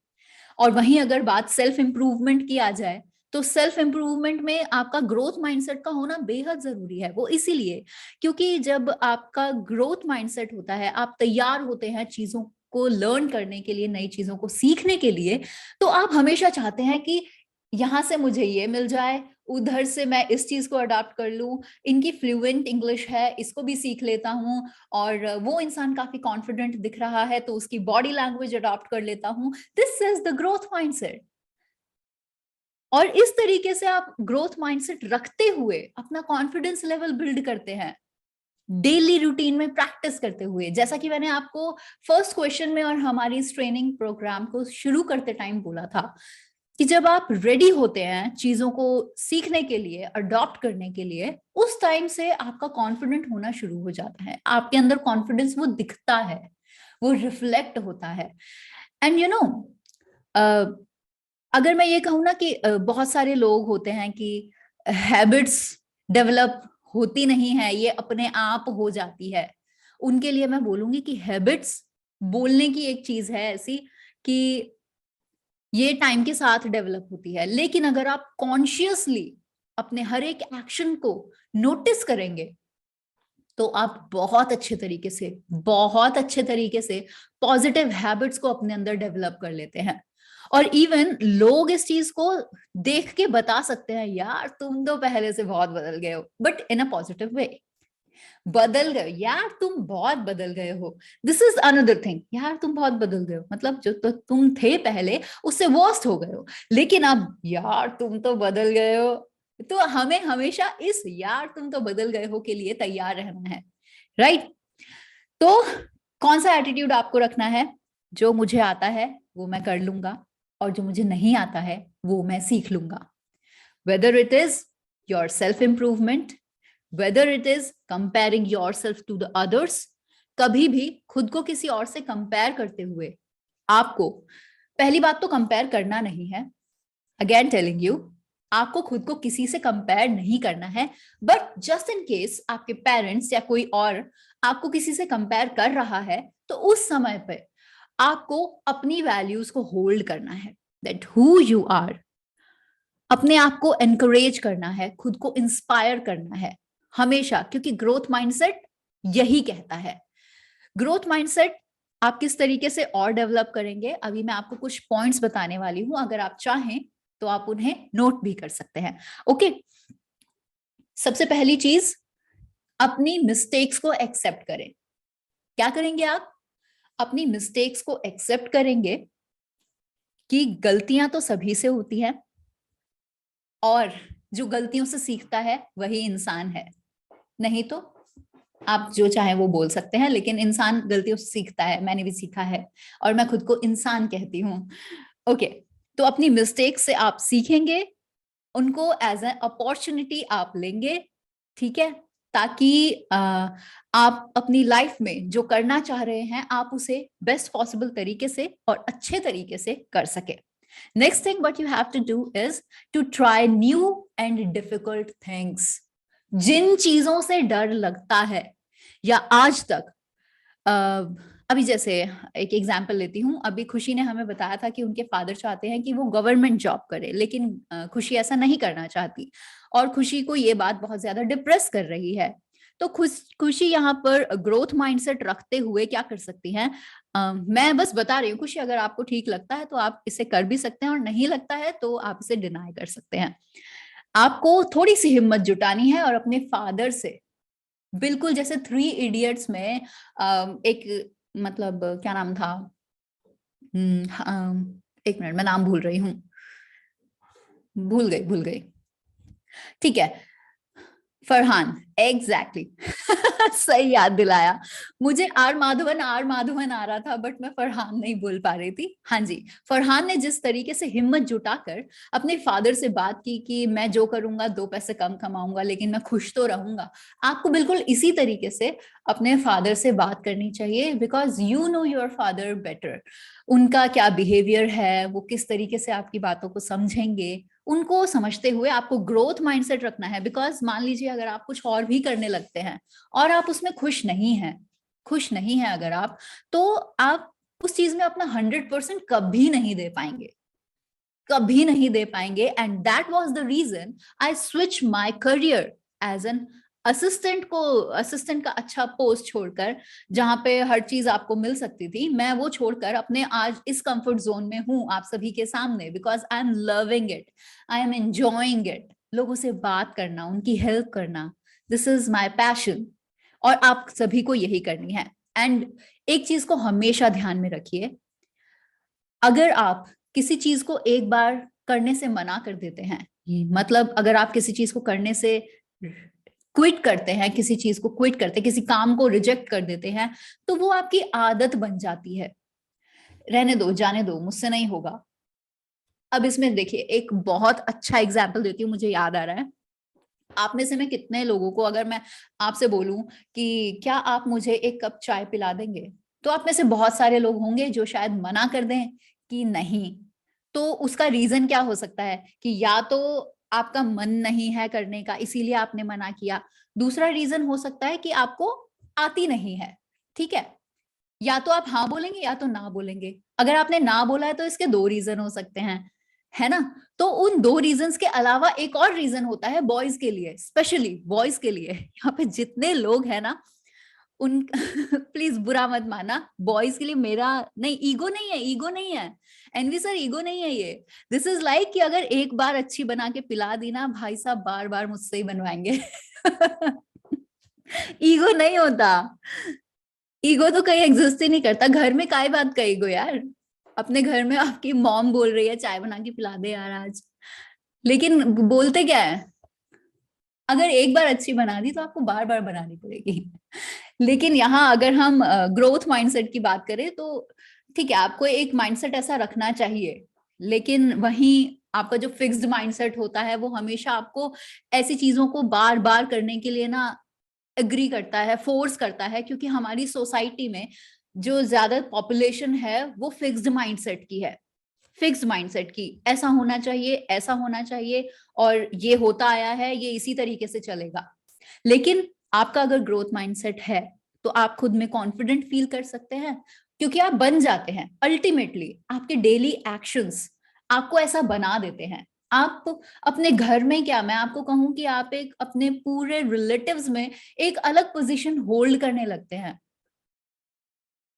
और वहीं अगर बात सेल्फ इंप्रूवमेंट की आ जाए तो सेल्फ इंप्रूवमेंट में आपका ग्रोथ माइंडसेट का होना बेहद जरूरी है। वो इसीलिए क्योंकि जब आपका ग्रोथ माइंडसेट होता है, आप तैयार होते हैं चीजों को लर्न करने के लिए, नई चीजों को सीखने के लिए, तो आप हमेशा चाहते हैं कि यहां से मुझे ये मिल जाए, उधर से मैं इस चीज को अडॉप्ट कर लूं, इनकी फ्लुएंट इंग्लिश है, इसको भी सीख लेता हूं, और वो इंसान काफी कॉन्फिडेंट दिख रहा है तो उसकी बॉडी लैंग्वेज अडॉप्ट कर लेता हूं। This is the growth mindset. और इस तरीके से आप ग्रोथ माइंडसेट रखते हुए अपना कॉन्फिडेंस लेवल बिल्ड करते हैं, डेली रूटीन में प्रैक्टिस करते हुए। जैसा कि मैंने आपको फर्स्ट क्वेश्चन में और हमारी इस ट्रेनिंग प्रोग्राम को शुरू करते टाइम बोला था कि जब आप रेडी होते हैं चीजों को सीखने के लिए, अडॉप्ट करने के लिए, उस टाइम से आपका कॉन्फिडेंट होना शुरू हो जाता है। आपके अंदर कॉन्फिडेंस वो दिखता है, वो रिफ्लेक्ट होता है। एंड अगर मैं ये कहूँ ना कि बहुत सारे लोग होते हैं कि हैबिट्स डेवलप होती नहीं है, ये अपने आप हो जाती है, उनके लिए मैं बोलूंगी कि हैबिट्स बोलने की एक चीज है ऐसी कि ये टाइम के साथ डेवलप होती है। लेकिन अगर आप कॉन्शियसली अपने हर एक एक्शन को नोटिस करेंगे तो आप बहुत अच्छे तरीके से, बहुत अच्छे तरीके से पॉजिटिव हैबिट्स को अपने अंदर डेवलप कर लेते हैं। और इवन लोग इस चीज को देख के बता सकते हैं, यार तुम तो पहले से बहुत बदल गए हो, but in a positive way. बदल गए यार, तुम बहुत बदल गए हो, दिस इज अनदर थिंग। यार तुम बहुत बदल गए हो मतलब जो तो तुम थे पहले उससे वर्स्ट हो गए हो, लेकिन अब यार तुम तो बदल गए हो। तो हमें हमेशा इस यार तुम तो बदल गए हो के लिए तैयार रहना है, राइट? तो कौन सा एटीट्यूड आपको रखना है? जो मुझे आता है वो मैं कर लूंगा, और जो मुझे नहीं आता है वो मैं सीख लूंगा। Whether it is your self improvement, whether it is comparing your self to the others, कभी भी खुद को किसी और से कंपेयर करते हुए आपको, पहली बात तो कंपेयर करना नहीं है। अगेन टेलिंग यू, आपको खुद को किसी से कंपेयर नहीं करना है, बट जस्ट इन केस आपके पेरेंट्स या कोई और आपको किसी से कंपेयर कर रहा है तो उस समय पे आपको अपनी वैल्यूज को होल्ड करना है, दैट हु यू आर। अपने आप को एनकरेज करना है, खुद को इंस्पायर करना है हमेशा, क्योंकि ग्रोथ माइंडसेट यही कहता है। ग्रोथ माइंडसेट आप किस तरीके से और डेवलप करेंगे, अभी मैं आपको कुछ पॉइंट्स बताने वाली हूं, अगर आप चाहें तो आप उन्हें नोट भी कर सकते हैं। ओके, सबसे पहली चीज, अपनी मिस्टेक्स को एक्सेप्ट करें। क्या करेंगे आप? अपनी मिस्टेक्स को एक्सेप्ट करेंगे कि गलतियां तो सभी से होती हैं और जो गलतियों से सीखता है वही इंसान है। नहीं तो आप जो चाहे वो बोल सकते हैं, लेकिन इंसान गलतियों से सीखता है, मैंने भी सीखा है और मैं खुद को इंसान कहती हूँ। ओके, तो अपनी मिस्टेक से आप सीखेंगे, उनको एज ए अपॉर्चुनिटी आप लेंगे, ठीक है, ताकि आप अपनी लाइफ में जो करना चाह रहे हैं आप उसे बेस्ट पॉसिबल तरीके से और अच्छे तरीके से कर सके। Next thing what you have to do is to try new and difficult things. जिन चीजों से डर लगता है या आज तक अभी जैसे एक एग्जांपल लेती हूँ, अभी खुशी ने हमें बताया था कि उनके फादर चाहते हैं कि वो गवर्नमेंट जॉब करे, लेकिन खुशी ऐसा नहीं करना चाहती और खुशी को ये बात बहुत ज्यादा डिप्रेस कर रही है। तो खुशी यहाँ पर ग्रोथ माइंडसेट रखते हुए क्या कर सकती हैं, मैं बस बता रही हूँ खुशी, अगर आपको ठीक लगता है तो आप इसे कर भी सकते हैं और नहीं लगता है तो आप इसे डिनाई कर सकते हैं। आपको थोड़ी सी हिम्मत जुटानी है और अपने फादर से बिल्कुल जैसे 3 इडियट्स में एक मतलब क्या नाम था, एक मिनट मैं नाम भूल रही हूँ, भूल गई, ठीक है, फरहान, एग्जैक्टली सही याद दिलाया मुझे। आर माधवन आ रहा था बट मैं फरहान नहीं बोल पा रही थी। हाँ जी, फरहान ने जिस तरीके से हिम्मत जुटाकर अपने फादर से बात की कि मैं जो करूंगा 2 पैसे कम कमाऊंगा लेकिन मैं खुश तो रहूंगा, आपको बिल्कुल इसी तरीके से अपने फादर से बात करनी चाहिए, because you know your father better. उनका क्या बिहेवियर है, वो किस तरीके से आपकी बातों को समझेंगे, उनको समझते हुए आपको ग्रोथ माइंडसेट रखना है। बिकॉज मान लीजिए अगर आप कुछ और भी करने लगते हैं और आप उसमें खुश नहीं हैं अगर आप, तो आप उस चीज में अपना 100% कभी नहीं दे पाएंगे। And that was the reason I switch my career as an assistant का अच्छा पोस्ट छोड़कर, जहां पे हर चीज आपको मिल सकती थी, मैं वो छोड़कर अपने आज इस कंफर्ट जोन में हूं आप सभी के सामने, because I am loving it, I am enjoying it. लोगों से बात करना, उनकी हेल्प करना, दिस इज माई पैशन और आप सभी को यही करनी है। एंड एक चीज को हमेशा ध्यान में रखिए, अगर आप किसी चीज को एक बार करने से मना कर देते हैं, मतलब अगर आप किसी चीज को करने से क्विट करते हैं, किसी काम को रिजेक्ट कर देते हैं, तो वो आपकी आदत बन जाती है। रहने दो, जाने दो, मुझसे नहीं होगा। अब इसमें देखिए एक बहुत अच्छा एग्जाम्पल देती हूँ, मुझे याद आ रहा है। आप में से मैं कितने लोगों को अगर मैं आपसे बोलूं कि क्या आप मुझे 1 कप चाय पिला देंगे, तो आप में से बहुत सारे लोग होंगे जो शायद मना कर दें कि नहीं। तो उसका रीजन क्या हो सकता है कि या तो आपका मन नहीं है करने का इसीलिए आपने मना किया, दूसरा रीजन हो सकता है कि आपको आती नहीं है, ठीक है। या तो आप हाँ बोलेंगे या तो ना बोलेंगे। अगर आपने ना बोला है तो इसके 2 रीजन हो सकते हैं, है ना। तो उन 2 रीजंस के अलावा एक और रीजन होता है बॉयज के लिए, स्पेशली बॉयज के लिए। यहाँ पे जितने लोग हैं ना उन प्लीज बुरा मत माना, बॉयज के लिए मेरा नहीं, ईगो नहीं है एनवी सर, ईगो नहीं है ये। दिस इज लाइक कि अगर एक बार अच्छी बना के पिला दी ना भाई साहब, बार बार मुझसे ही बनवाएंगे। ईगो नहीं होता, ईगो तो कहीं एग्जिस्ट ही नहीं करता। घर में काय बात का ईगो यार, अपने घर में आपकी मॉम बोल रही है चाय बना के पिला दे यार आज, लेकिन बोलते क्या है, अगर एक बार अच्छी बना दी तो आपको बार बार बनानी पड़ेगी। लेकिन यहाँ अगर हम ग्रोथ माइंडसेट की बात करें तो ठीक है, आपको एक माइंडसेट ऐसा रखना चाहिए, लेकिन वहीं आपका जो फिक्स्ड माइंडसेट होता है वो हमेशा आपको ऐसी चीजों को बार बार करने के लिए ना एग्री करता है, फोर्स करता है, क्योंकि हमारी सोसाइटी में जो ज्यादा पॉपुलेशन है वो फिक्स्ड माइंडसेट की है, फिक्स्ड माइंडसेट की, ऐसा होना चाहिए, ऐसा होना चाहिए और ये होता आया है, ये इसी तरीके से चलेगा। लेकिन आपका अगर ग्रोथ माइंडसेट है तो आप खुद में कॉन्फिडेंट फील कर सकते हैं, क्योंकि आप बन जाते हैं। अल्टीमेटली आपके डेली एक्शंस आपको ऐसा बना देते हैं। आप अपने घर में क्या, मैं आपको कहूं कि आप एक अपने पूरे रिलेटिव्स में एक अलग पोजीशन होल्ड करने लगते हैं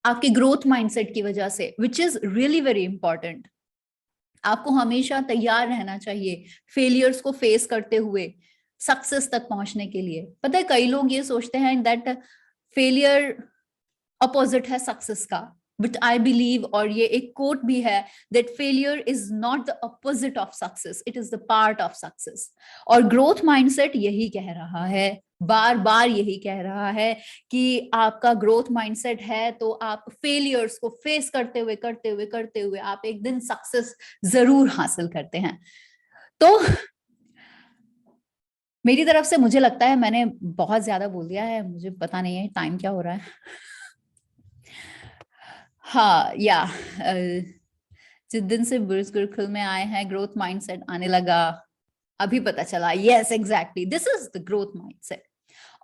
आपके ग्रोथ माइंडसेट की वजह से, which is really very important. आपको हमेशा तैयार रहना चाहिए फेलियर्स को फेस करते हुए सक्सेस तक पहुंचने के लिए। पता है कई लोग ये सोचते हैं दैट फेलियर अपोजिट है सक्सेस का, बट आई बिलीव, और ये एक कोट भी है, that failure is not the opposite of success, it is the part of success. और ग्रोथ माइंडसेट यही कह रहा है, बार बार यही कह रहा है कि आपका ग्रोथ माइंडसेट है तो आप फेलियर्स को फेस करते हुए आप एक दिन सक्सेस जरूर हासिल करते हैं। तो मेरी तरफ से मुझे लगता है मैंने बहुत ज्यादा बोल दिया है, मुझे पता नहीं है टाइम क्या हो रहा है। हाँ या जिस दिन से बुर्ज गुरुकुल में आए हैं ग्रोथ माइंडसेट आने लगा, अभी पता चला, yes exactly this is the growth mindset.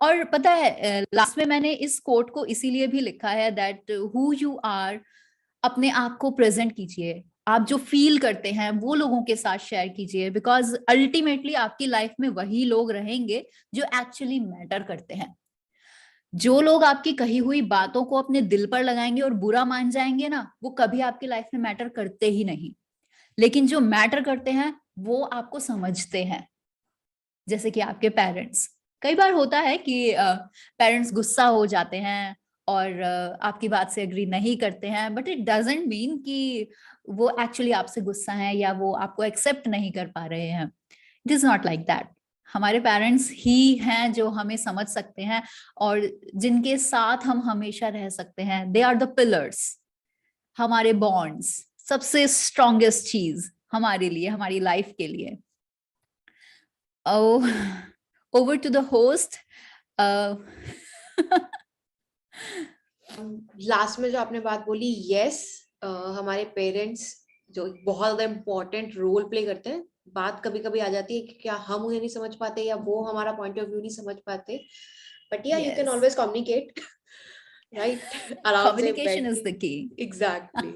और पता है लास्ट में मैंने इस कोट को इसीलिए भी लिखा है दैट हु यू आर, अपने आप को प्रेजेंट कीजिए, आप जो फील करते हैं वो लोगों के साथ शेयर कीजिए, बिकॉज अल्टीमेटली आपकी लाइफ में वही लोग रहेंगे जो एक्चुअली मैटर करते हैं। जो लोग आपकी कही हुई बातों को अपने दिल पर लगाएंगे और बुरा मान जाएंगे ना, वो कभी आपकी लाइफ में मैटर करते ही नहीं। लेकिन जो मैटर करते हैं वो आपको समझते हैं, जैसे कि आपके पेरेंट्स। कई बार होता है कि पेरेंट्स गुस्सा हो जाते हैं और आपकी बात से एग्री नहीं करते हैं, बट इट डजंट मीन कि वो एक्चुअली आपसे गुस्सा है या वो आपको एक्सेप्ट नहीं कर पा रहे हैं। It is not like that. हमारे पेरेंट्स ही हैं जो हमें समझ सकते हैं और जिनके साथ हम हमेशा रह सकते हैं। दे आर द पिलर्स, हमारे बॉन्ड्स, सबसे स्ट्रॉन्गेस्ट चीज हमारे लिए, हमारी लाइफ के लिए। Over to the host. Last में जो आपने बात बोली, यस, हमारे पेरेंट्स जो बहुत ज्यादा इम्पोर्टेंट रोल प्ले करते हैं। बात कभी कभी आ जाती है कि क्या हम उन्हें नहीं समझ पाते या वो हमारा पॉइंट ऑफ व्यू नहीं समझ पाते, बट या you can always communicate, right, आराम से Communication बैठ is के। the key. Exactly.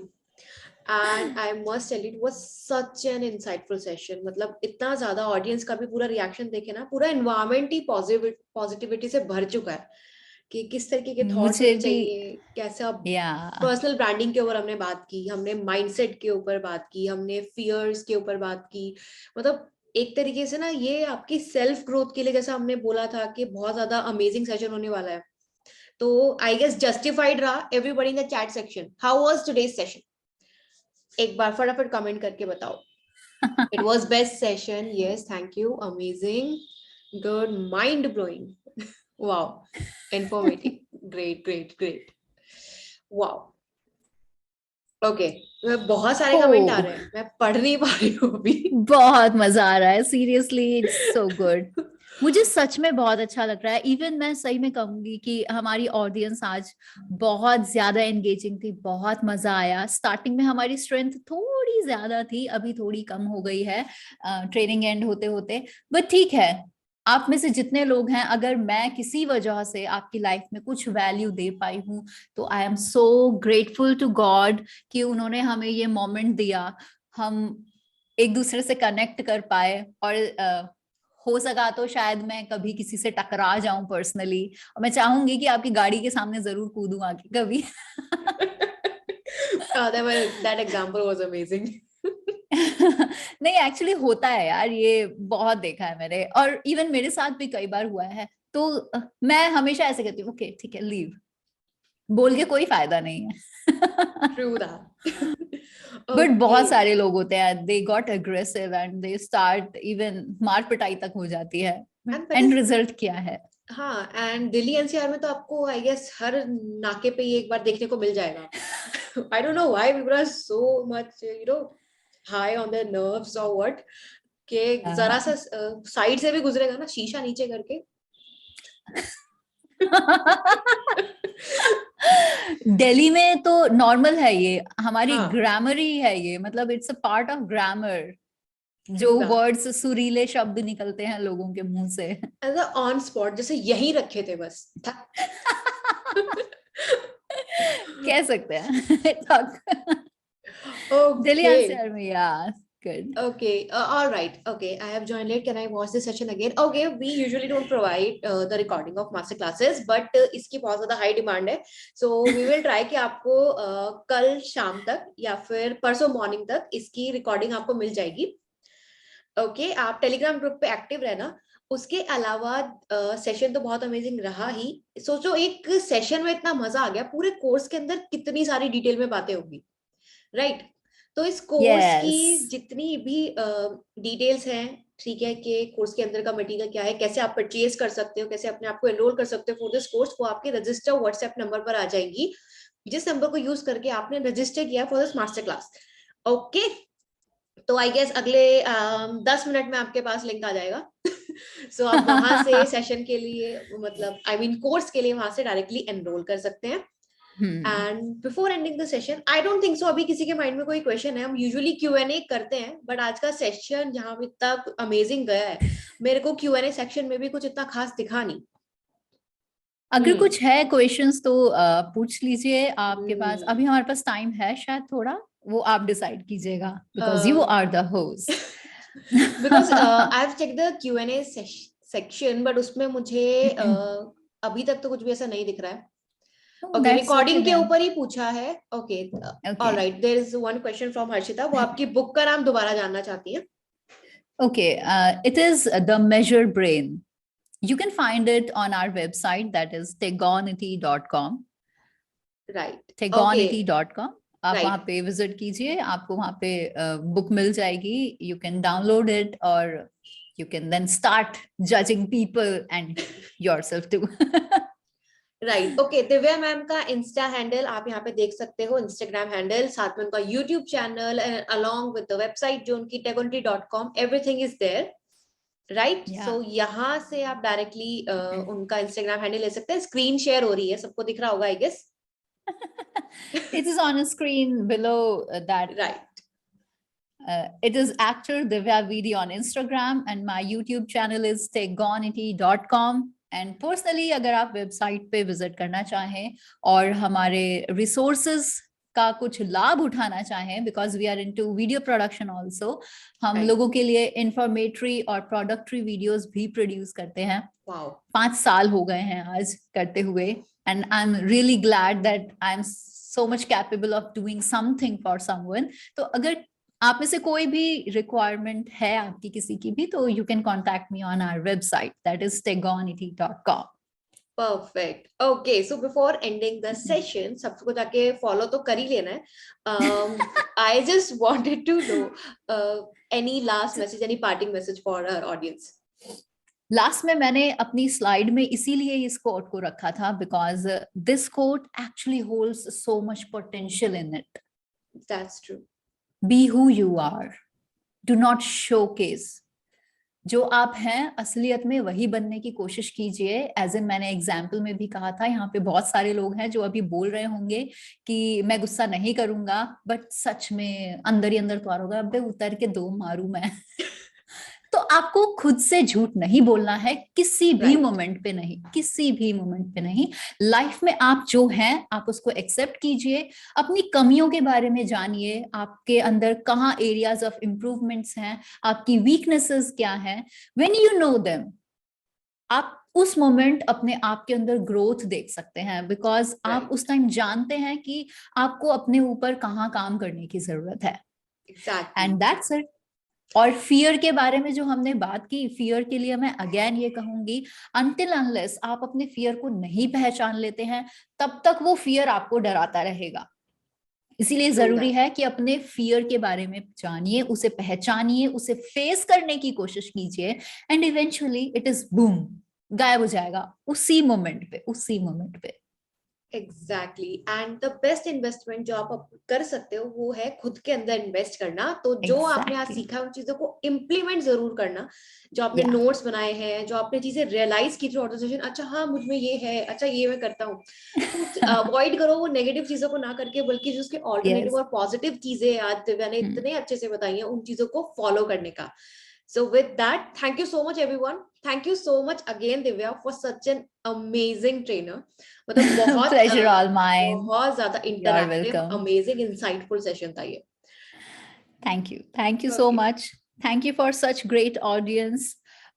And I must tell, it was such an insightful session. मतलब इतना ज्यादा ऑडियंस का भी पूरा रिएक्शन देखे ना, पूरा एनवायरनमेंट ही पॉजिटिविटी से भर चुका है कि किस तरीके के थॉट्स मुझे होने भी चाहिए, कैसे आप। या पर्सनल ब्रांडिंग के ऊपर हमने बात की, हमने माइंडसेट के ऊपर बात की, हमने फियर्स के ऊपर बात की। मतलब एक तरीके से ना ये आपकी सेल्फ ग्रोथ के लिए, जैसा हमने बोला था कि बहुत ज्यादा अमेजिंग सेशन होने वाला है। तो आई गेस जस्टिफाइड रहा। Everybody in the chat section, how was today's session? एक बार फटाफट कमेंट करके बताओ। It was best session. Yes, thank you. Amazing. Good. Mind blowing. Wow. Informative. Great, great, great. Wow. Okay. बहुत सारे comment आ रहे हैं, मैं पढ़ नहीं पा रही हूँ अभी। बहुत मजा आ रहा है, सीरियसली इट्स सो गुड। मुझे सच में बहुत अच्छा लग रहा है। इवन मैं सही में कहूंगी कि हमारी ऑडियंस आज बहुत ज्यादा एंगेजिंग थी, बहुत मजा आया। स्टार्टिंग में हमारी स्ट्रेंथ थोड़ी ज्यादा थी, अभी थोड़ी कम हो गई है ट्रेनिंग एंड होते होते, बट ठीक है। आप में से जितने लोग हैं, अगर मैं किसी वजह से आपकी लाइफ में कुछ वैल्यू दे पाई हूँ तो I am so grateful to God कि उन्होंने हमें ये मोमेंट दिया, हम एक दूसरे से कनेक्ट कर पाए। और हो सका तो शायद मैं कभी किसी से टकरा जाऊं पर्सनली, और मैं चाहूंगी कि आपकी गाड़ी के सामने जरूर कूदूं आके कभी। That example was amazing. नहीं एक्चुअली होता है यार, ये बहुत देखा है मैंने, और इवन मेरे साथ भी कई बार हुआ है। तो मैं हमेशा ऐसे कहती हूँ, ओके ठीक है लीव, बोल के कोई फायदा नहीं है। True that. बट बहुत Okay. सारे लोग होते हैं, they got aggressive and they start, even मार पिटाई तक हो जाती है। And that and is, result क्या है? हाँ, एंड दिल्ली एनसीआर में तो आपको आई गेस हर नाके पे ये एक बार देखने को मिल जाएगा। I don't know why people are so much, high on their nerves or what, कि जरा सा साइड से भी गुजरेगा ना शीशा नीचे करके। दिल्ली में तो नॉर्मल है ये, हमारी हाँ, ग्रामर ही है ये, मतलब it's a part of grammar, जो वर्ड्स सुरीले शब्द निकलते हैं लोगों के मुंह से। एज अ ऑन स्पॉट जैसे यही रखे थे बस। कह सकते हैं। दिल्ली Okay. एनसीआर में या good. Okay, all right. Okay, I have joined late. Can I watch this session again? Okay, we usually don't provide the recording of master classes, but इसकी बहुत ज़्यादा high demand है, so we will try कि आपको कल शाम तक या फिर परसों मॉर्निंग तक इसकी recording आपको मिल जाएगी। Okay, आप टेलीग्राम ग्रुप पे एक्टिव रहना। उसके अलावा सेशन तो बहुत अमेजिंग रहा ही। सोचो एक सेशन में इतना मजा आ गया, पूरे कोर्स के अंदर कितनी सारी डिटेल में बातें होंगी, राइट? तो इस कोर्स की Yes. जितनी भी डिटेल्स हैं, ठीक है, कि कोर्स के अंदर का मटेरियल क्या है, कैसे आप परचेज कर सकते हो, कैसे अपने आप को एनरोल कर सकते हो फॉर दिस कोर्स, वो आपके रजिस्टर व्हाट्सएप नंबर पर आ जाएंगी, जिस नंबर को यूज करके आपने रजिस्टर किया for this master class. Okay, तो आई गेस अगले 10 मिनट में आपके पास लिंक आ जाएगा। सो आप वहां से सेशन के लिए, मतलब आई मीन कोर्स के लिए वहां से डायरेक्टली एनरोल कर सकते हैं। And before ending the session, I don't think so अभी किसी के माइंड में कोई क्वेश्चन है। हम यूजुअली Q&A करते हैं, बट आज का सेशन जहां तक अमेजिंग गया है, मेरे को Q&A सेक्शन में भी कुछ इतना खास दिखा नहीं। अगर कुछ है क्वेश्चंस तो पूछ लीजिए, आपके पास अभी हमारे पास टाइम है शायद थोड़ा, वो आप डिसाइड कीजिएगा because you are the host. Because I have check the Q&A section, but उसमें मुझे अभी तक तो कुछ भी ऐसा नहीं दिख रहा है। ओके, रिकॉर्डिंग के ऊपर ही पूछा है। Okay, alright, there is one question from Harshita, वो आपकी बुक का नाम दोबारा जानना चाहती है। Okay, it is the major brain. You can find it on our website, that is tegonity.com. Right, tegonity.com. आप Right. वहाँ पे विजिट कीजिए, आपको वहाँ पे बुक मिल जाएगी. You can download it or you can then start judging people and yourself too. Right, okay, Divya ma'am का Insta handle आप यहाँ पे देख सकते हो, इंस्टाग्राम हैंडल, साथ में उनका YouTube channel, along with the website जो उनकी tegonity.com, everything is there, right? So यहाँ से आप डायरेक्टली उनका इंस्टाग्राम हैंडल ले सकते हैं। स्क्रीन शेयर हो रही है, सबको दिख रहा होगा I guess. It is on a screen below that. Right. It is actor Divya Vidi on Instagram and my YouTube channel is tegonity.com. And personally, अगर आप वेबसाइट पे विजिट करना चाहें और हमारे रिसोर्सेज का कुछ लाभ उठाना चाहें, because we are into video production also, हम लोगों के लिए इंफॉर्मेटरी और प्रोडक्टरी वीडियोस भी प्रोड्यूस करते हैं। 5 साल हो गए हैं आज करते हुए, and I am really glad that I am so much capable of doing something for someone. तो अगर आप में से कोई भी रिक्वायरमेंट है आपकी किसी की भी, तो you can contact me on our website, that is tegonity.com. Perfect. Okay, so before ending the session, सबको जाके follow तो कर ही लेना है. I just wanted to know any last message, any parting message for our audience. Last में मैंने अपनी slide में इसीलिए इस कोट को रखा था because this quote actually holds so much potential in it. That's true. Be who you are. Do not showcase. जो आप हैं असलियत में वही बनने की कोशिश कीजिए. एज इन मैंने एग्जाम्पल में भी कहा था, यहाँ पे बहुत सारे लोग हैं जो अभी बोल रहे होंगे कि मैं गुस्सा नहीं करूंगा, बट सच में अंदर ही अंदर तो आ रहा होगा, अबे उतर के दो मारू मैं. तो आपको खुद से झूठ नहीं बोलना है किसी भी मोमेंट पे नहीं, किसी भी मोमेंट पे नहीं. लाइफ में आप जो हैं आप उसको एक्सेप्ट कीजिए, अपनी कमियों के बारे में जानिए, आपके अंदर कहाँ एरियाज ऑफ इम्प्रूवमेंट्स हैं, आपकी वीकनेसेस क्या हैं. व्हेन यू नो देम, आप उस मोमेंट अपने आप के अंदर ग्रोथ देख सकते हैं, बिकॉज आप उस टाइम जानते हैं कि आपको अपने ऊपर कहाँ काम करने की जरूरत है. And that's it. और फियर के बारे में जो हमने बात की, फियर के लिए मैं अगेन ये कहूंगी, अनटिल अनलेस आप अपने फियर को नहीं पहचान लेते हैं, तब तक वो फियर आपको डराता रहेगा. इसीलिए जरूरी है कि अपने फियर के बारे में जानिए, उसे पहचानिए, उसे फेस करने की कोशिश कीजिए, and eventually it is boom, गायब हो जाएगा उसी मोमेंट पे, उसी मोमेंट पे. Exactly. And the best investment जो आप कर सकते हो वो है खुद के अंदर इन्वेस्ट करना. तो जो आपने आज सीखा है उन चीजों को इम्प्लीमेंट जरूर करना. जो आपने नोट्स बनाए हैं, जो आपने चीजें रियलाइज की थ्रू ऑर्गेनाइजेशन, अच्छा हाँ मुझ में ये है, अच्छा ये मैं करता हूँ, तो अवॉइड करो वो नेगेटिव चीजों को ना करके, बल्कि जो उसके ऑल्टरनेटिव और पॉजिटिव चीजें आज दिव्या ने इतने अच्छे से बताई हैं, उन चीजों को फॉलो करने का. So with that, thank you so much everyone. Thank you so much again Divya for such an amazing trainer. मतलब बहुत pleasure all mine. बहुत ज़्यादा interactive, amazing, insightful session था ये. Thank you so much. Thank you for such great audience.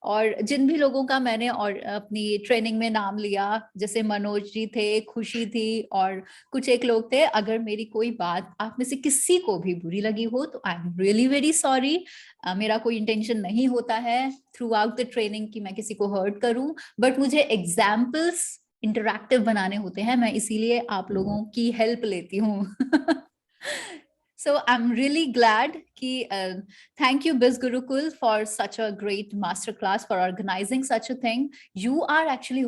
और जिन भी लोगों का मैंने और अपनी ट्रेनिंग में नाम लिया, जैसे मनोज जी थे, खुशी थी और कुछ एक लोग थे, अगर मेरी कोई बात आप में से किसी को भी बुरी लगी हो तो I am really very sorry. मेरा कोई इंटेंशन नहीं होता है थ्रू आउट द ट्रेनिंग कि मैं किसी को हर्ट करूं, बट मुझे एग्जाम्पल्स इंटरैक्टिव बनाने होते हैं, मैं इसीलिए आप लोगों की हेल्प लेती हूँ। So I'm really glad कि thank you Biz Gurukul for such a great masterclass, for organizing such a thing. You are actually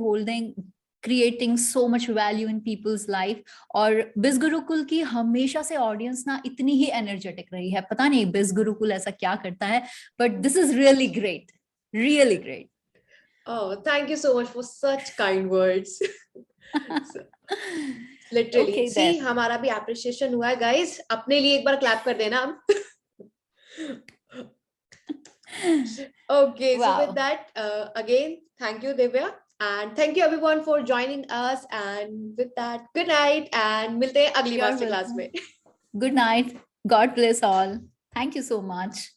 creating so much value in people's life. और Biz Gurukul की हमेशा से audience ना इतनी ही energetic रही है, पता नहीं Biz Gurukul ऐसा क्या करता है, but this is really great, really great. Oh, thank you so much for such kind words. Literally. Okay, See, then. हमारा भी appreciation हुआ है, guys. अपने लिए एक बार clap कर देना. Okay, so Wow. with that, again, thank you, Divya. And thank you everyone for joining us. And with that, good night. And मिलते हैं अगली You're master class welcome. में. Good night. God bless all. Thank you so much.